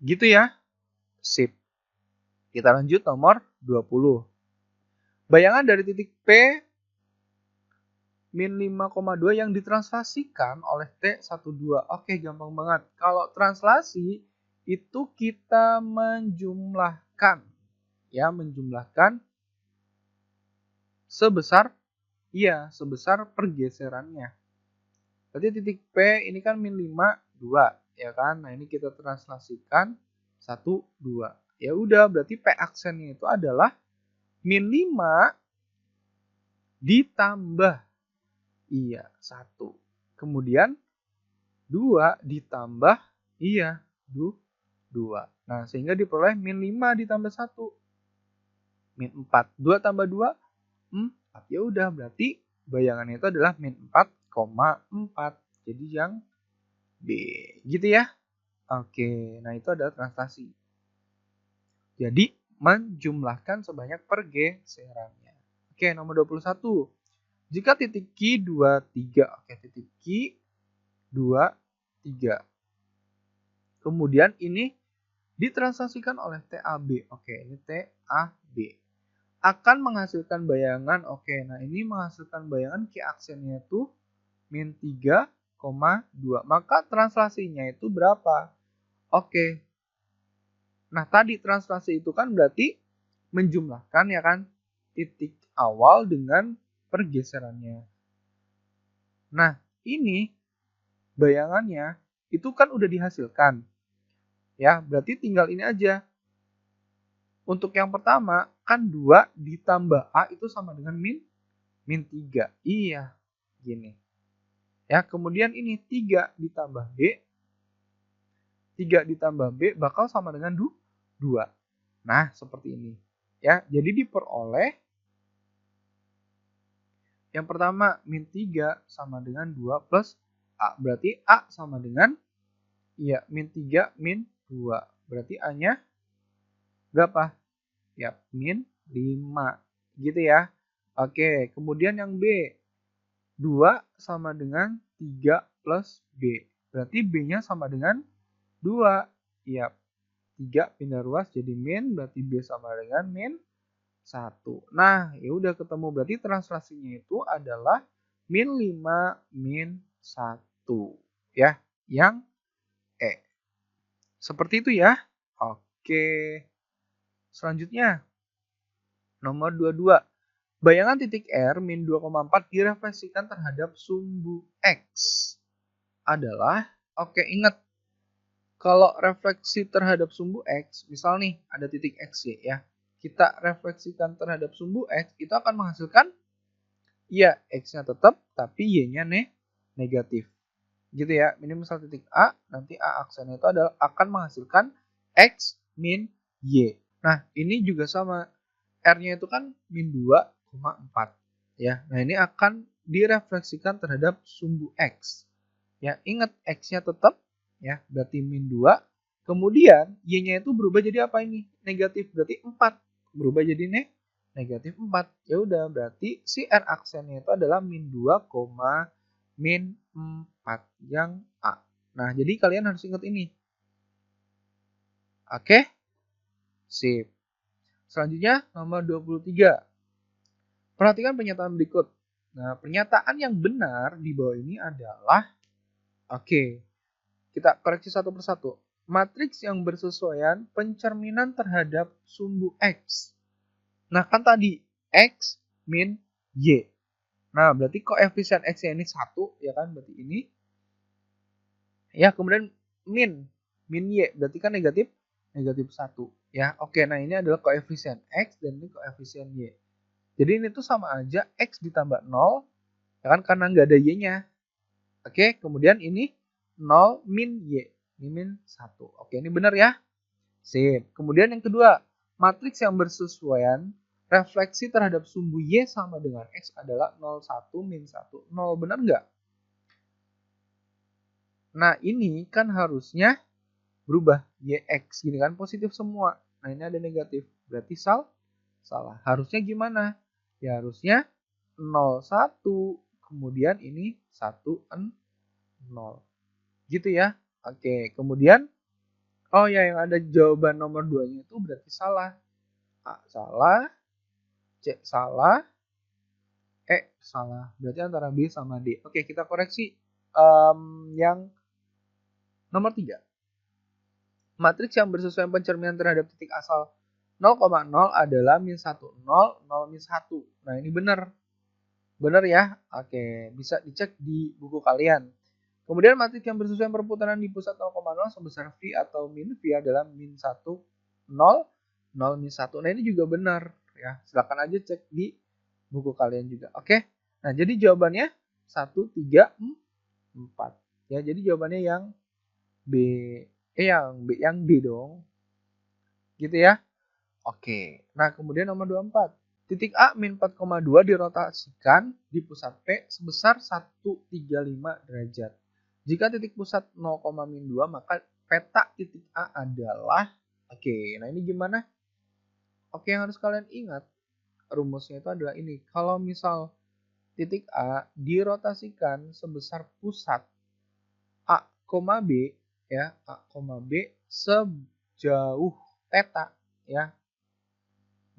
[SPEAKER 1] Gitu ya. Sip. Kita lanjut nomor 20. Bayangan dari titik P min 5,2 yang ditranslasikan oleh T12. Oke, gampang banget. Kalau translasi itu kita menjumlahkan. Ya, menjumlahkan sebesar pergeserannya. Berarti titik P ini kan min 5, 2. Ya kan? Nah, ini kita translasikan 1, 2. Ya udah, berarti P aksennya itu adalah min 5 ditambah 1. Kemudian 2 ditambah 2. Nah, sehingga diperoleh min 5 ditambah 1. Min 4. 2 tambah 2, 4. Ya udah, berarti bayangannya itu adalah min 4,4. Jadi yang B. Gitu ya. Oke, nah itu adalah translasi. Jadi menjumlahkan sebanyak pergeserannya. Oke, nomor 21. Jika titik Q 23. Oke, titik Q 23. Kemudian ini ditranslasikan oleh TAB. Oke, ini TAB. Akan menghasilkan bayangan. Oke, nah ini menghasilkan bayangan Q aksennya itu min 3,2. Maka translasinya itu berapa? Oke. Nah, tadi translasi itu kan berarti menjumlahkan ya kan? titik awal dengan pergeserannya. Nah, ini bayangannya itu kan udah dihasilkan. Ya, berarti tinggal ini aja. Untuk yang pertama, kan 2 ditambah A itu sama dengan min 3. Iya, gini. Ya, kemudian ini 3 ditambah B. 3 ditambah B bakal sama dengan 2. Nah, seperti ini. Ya, jadi diperoleh yang pertama min 3 sama dengan 2 plus A. Berarti A sama dengan min 3 min 2. Berarti A-nya berapa? Ya, min 5. Gitu ya. Oke, kemudian yang B. 2 sama dengan 3 plus B. Berarti B-nya sama dengan 2. Ya, 3 pindah ruas jadi min, berarti B sama dengan min 1. Nah, ya udah ketemu. Berarti translasinya itu adalah min 5 min 1. Ya, yang E. Seperti itu ya. Oke. Selanjutnya, nomor 22. Bayangan titik R min 2,4 direfleksikan terhadap sumbu X adalah, oke ingat, kalau refleksi terhadap sumbu X, misal nih ada titik X ya, kita refleksikan terhadap sumbu X, itu akan menghasilkan, ya X-nya tetap, tapi Y-nya negatif. Gitu ya, ini misal titik A, nanti A aksennya itu akan menghasilkan X min Y. Nah, ini juga sama, R-nya itu kan min 2,4. Ya, nah ini akan direfleksikan terhadap sumbu X. Ya, ingat X-nya tetap, ya, berarti min 2. Kemudian Y-nya itu berubah jadi apa ini? Negatif, berarti 4. Berubah jadi negatif 4. Ya udah, berarti si R aksennya itu adalah min 2, min 4 yang A. Nah, jadi kalian harus ingat ini. Oke? Sip. Selanjutnya nomor 23. Perhatikan pernyataan berikut. Nah, pernyataan yang benar di bawah ini adalah, oke, kita koreksi satu persatu. Matriks yang bersesuaian pencerminan terhadap sumbu X. Nah, kan tadi X min Y. Nah, berarti koefisien X-nya ini 1, ya kan? Berarti ini. Ya, kemudian min Y. Berarti kan negatif 1. Ya, oke. Nah, ini adalah koefisien X dan ini koefisien Y. Jadi ini tuh sama aja X ditambah 0, ya kan, karena nggak ada Y-nya. Oke, kemudian ini 0 min Y. Ini min 1. Oke, ini benar ya? Sip. Kemudian yang kedua, matriks yang bersesuaian refleksi terhadap sumbu Y sama dengan X adalah 0, 1, min 1. 0 benar nggak? Nah, ini kan harusnya berubah YX, gini kan, positif semua. Nah, ini ada negatif. Berarti salah. Harusnya gimana? Ya harusnya 0, 1, kemudian ini 1, 0. Gitu ya. Oke, kemudian, oh ya, yang ada jawaban nomor 2-nya itu berarti salah. A salah, C salah, E salah. Berarti antara B sama D. Oke, kita koreksi yang nomor 3. Matriks yang bersesuaian pencerminan terhadap titik asal 0,0 adalah min 1, 0, 0, min 1. Nah, ini benar. Benar ya? Oke, bisa dicek di buku kalian. Kemudian matriks yang bersesuaian perputaran di pusat 0,0 sebesar V atau min V adalah min 1, 0, 0, min 1. Nah, ini juga benar. Ya, silakan aja cek di buku kalian juga. Oke, nah jadi jawabannya 1, 3, 4. Ya, jadi jawabannya yang B. Yang D dong. Gitu ya. Oke. Nah, kemudian nomor 24. Titik A min 4,2 dirotasikan di pusat P sebesar 135 derajat. Jika titik pusat 0,-2 maka peta titik A adalah, oke, nah ini gimana? Oke, yang harus kalian ingat rumusnya itu adalah ini. Kalau misal titik A dirotasikan sebesar pusat A, B, ya, A, B sejauh theta, ya.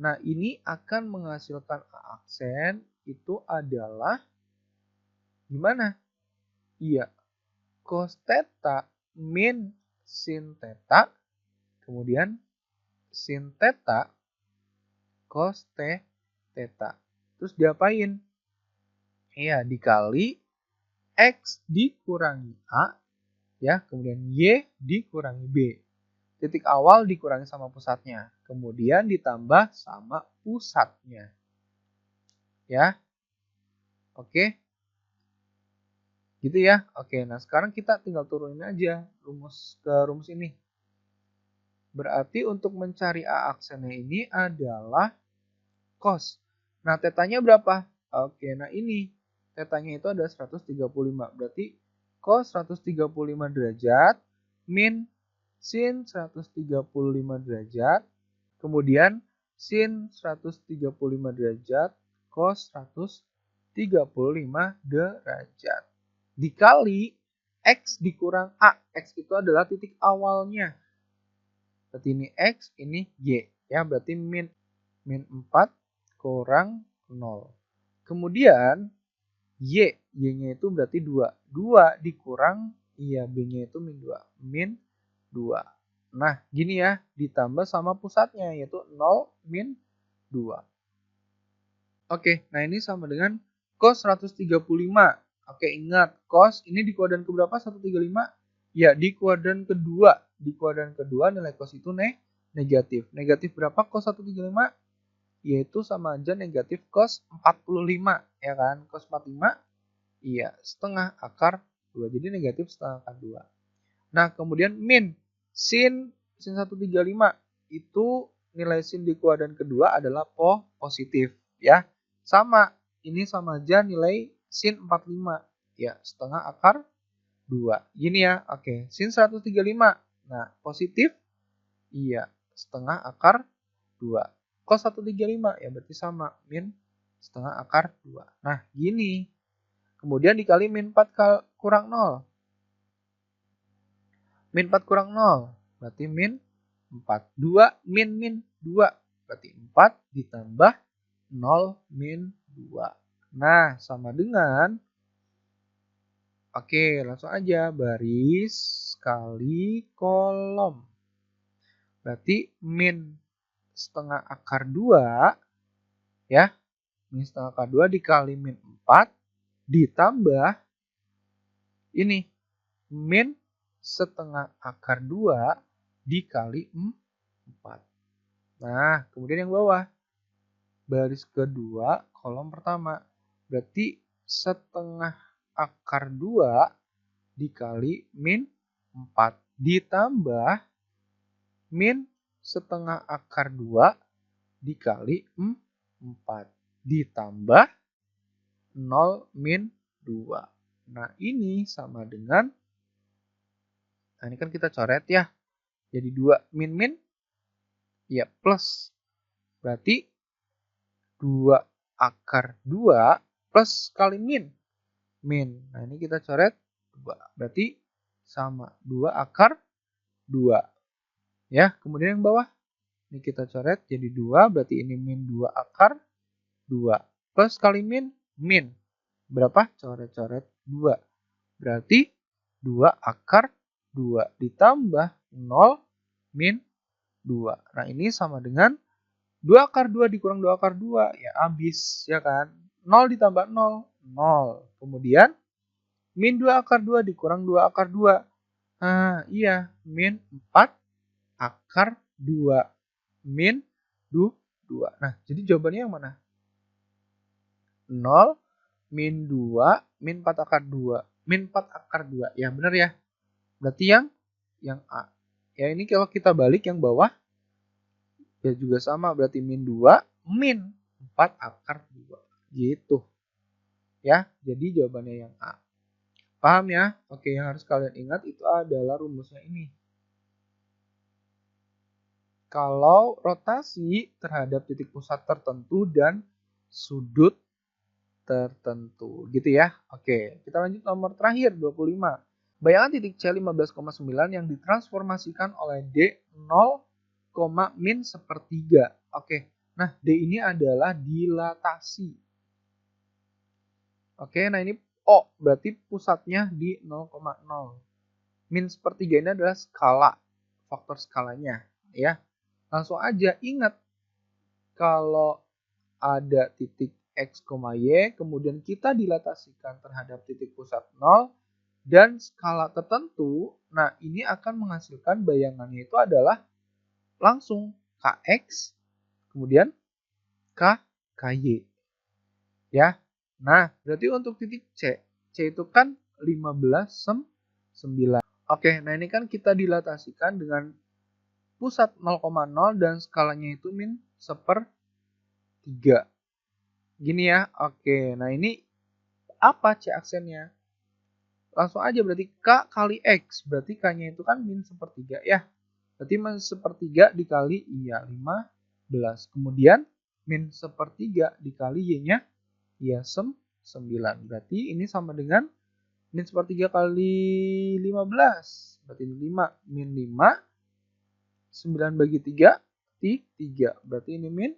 [SPEAKER 1] Nah, ini akan menghasilkan A aksen itu adalah gimana? Iya, cos theta min sin theta, kemudian sin theta cos theta. theta. Terus diapain? Iya, dikali X dikurangi A, ya, kemudian Y dikurangi B. Titik awal dikurangi sama pusatnya, kemudian ditambah sama pusatnya. Ya. Oke. Gitu ya. Oke, nah sekarang kita tinggal turunin aja rumus ini. Berarti untuk mencari A aksennya ini adalah cos. Nah, tetanya berapa? Oke, nah ini. Tetanya itu ada 135. Berarti cos 135 derajat min sin 135 derajat. Kemudian sin 135 derajat cos 135 derajat. Dikali X dikurang A. X itu adalah titik awalnya. Berarti ini X, ini Y. Ya, berarti min 4 kurang 0. Kemudian Y. Y-nya itu berarti 2. 2 dikurang, iya B-nya itu min 2. Min 2. Nah, gini ya, ditambah sama pusatnya, yaitu 0 min 2. Oke, nah ini sama dengan cos 135. Oke, ingat, cos ini di kuadran keberapa? 135? Ya, di kuadran kedua. Di kuadran kedua nilai cos itu negatif. Negatif berapa cos 135? Yaitu sama aja negatif cos 45. Ya kan? Cos 45, iya, setengah akar 2. Jadi negatif setengah akar 2. Nah, kemudian min. Sin 135. Itu nilai sin di kuadran kedua adalah positif. Ya, sama. Ini sama aja nilai sin 45. Ya, setengah akar 2. Gini ya, oke. Sin 135. Nah, positif. Iya, setengah akar 2. Cos 135, ya berarti sama. Min setengah akar 2. Nah, gini. Kemudian dikali min 4 kurang 0. Min 4 kurang 0. Berarti min 4. 2 min 2. Berarti 4 ditambah 0 min 2. Nah, sama dengan, oke, langsung aja, baris kali kolom. Berarti min setengah akar 2, ya, min setengah akar 2 dikali min 4 ditambah ini, min setengah akar 2 dikali 4. Nah, kemudian yang bawah, baris kedua, kolom pertama. Berarti setengah akar 2 dikali min 4 ditambah min setengah akar 2 dikali 4 ditambah 0 min 2. Nah, ini sama dengan, nah ini kan kita coret ya. Jadi 2 min, ya plus. Berarti 2 akar 2 plus kali min. Nah, ini kita coret 2. Berarti sama 2 akar 2. Ya, kemudian yang bawah. Ini kita coret jadi 2. Berarti ini min 2 akar 2. Plus kali min. Berapa? Coret-coret 2. Berarti 2 akar 2 ditambah 0 min 2. Nah, ini sama dengan 2 akar 2 dikurang 2 akar 2. Ya, habis. Ya kan? 0 ditambah 0. 0. Kemudian, min 2 akar 2 dikurang 2 akar 2. Nah, iya. Min 4 akar 2. Min 2. Nah, jadi jawabannya yang mana? 0, min 2, min 4 akar 2. Min 4 akar 2. Ya, benar ya. Berarti yang A. Ya, ini kalau kita balik yang bawah, ya juga sama, berarti min 2 min 4 akar 2. Gitu. Ya, jadi jawabannya yang A. Paham ya? Oke, yang harus kalian ingat itu adalah rumusnya ini. Kalau rotasi terhadap titik pusat tertentu dan sudut tertentu. Gitu ya. Oke, kita lanjut nomor terakhir, 25. Bayangkan titik C 15,9 yang ditransformasikan oleh D 0, min sepertiga. Oke, nah D ini adalah dilatasi. Oke, nah ini O, berarti pusatnya di 0,0. Min sepertiga ini adalah skala, faktor skalanya. Ya, langsung aja ingat, kalau ada titik X, Y, kemudian kita dilatasikan terhadap titik pusat 0, dan skala tertentu. Nah, ini akan menghasilkan bayangannya itu adalah langsung KX, kemudian KY. Ya. Nah, berarti untuk titik C itu kan 15, 9. Oke, nah ini kan kita dilatasikan dengan pusat 0,0 dan skalanya itu min 1/3. Gini ya, oke. Nah ini apa C aksennya? Langsung aja berarti K kali X. Berarti K-nya itu kan min 1/3 ya. Berarti min 1/3 dikali 15. Kemudian min 1/3 dikali Y-nya 9. Berarti ini sama dengan min 1/3 kali 15. Berarti 5. Min 5. 9 bagi 3. 3. Berarti ini min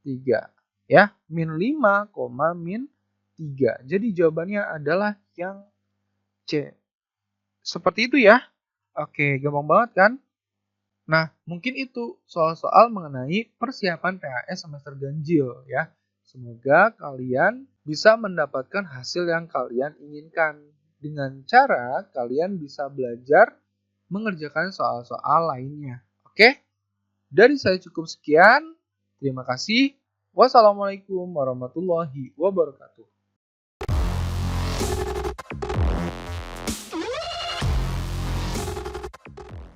[SPEAKER 1] 3. Ya, min 5, min 3. Jadi jawabannya adalah yang C. Seperti itu ya. Oke, gampang banget kan? Nah, mungkin itu soal-soal mengenai persiapan PAS semester ganjil ya. Semoga kalian bisa mendapatkan hasil yang kalian inginkan. Dengan cara kalian bisa belajar mengerjakan soal-soal lainnya. Oke? Dari saya cukup sekian. Terima kasih. Wassalamualaikum warahmatullahi wabarakatuh.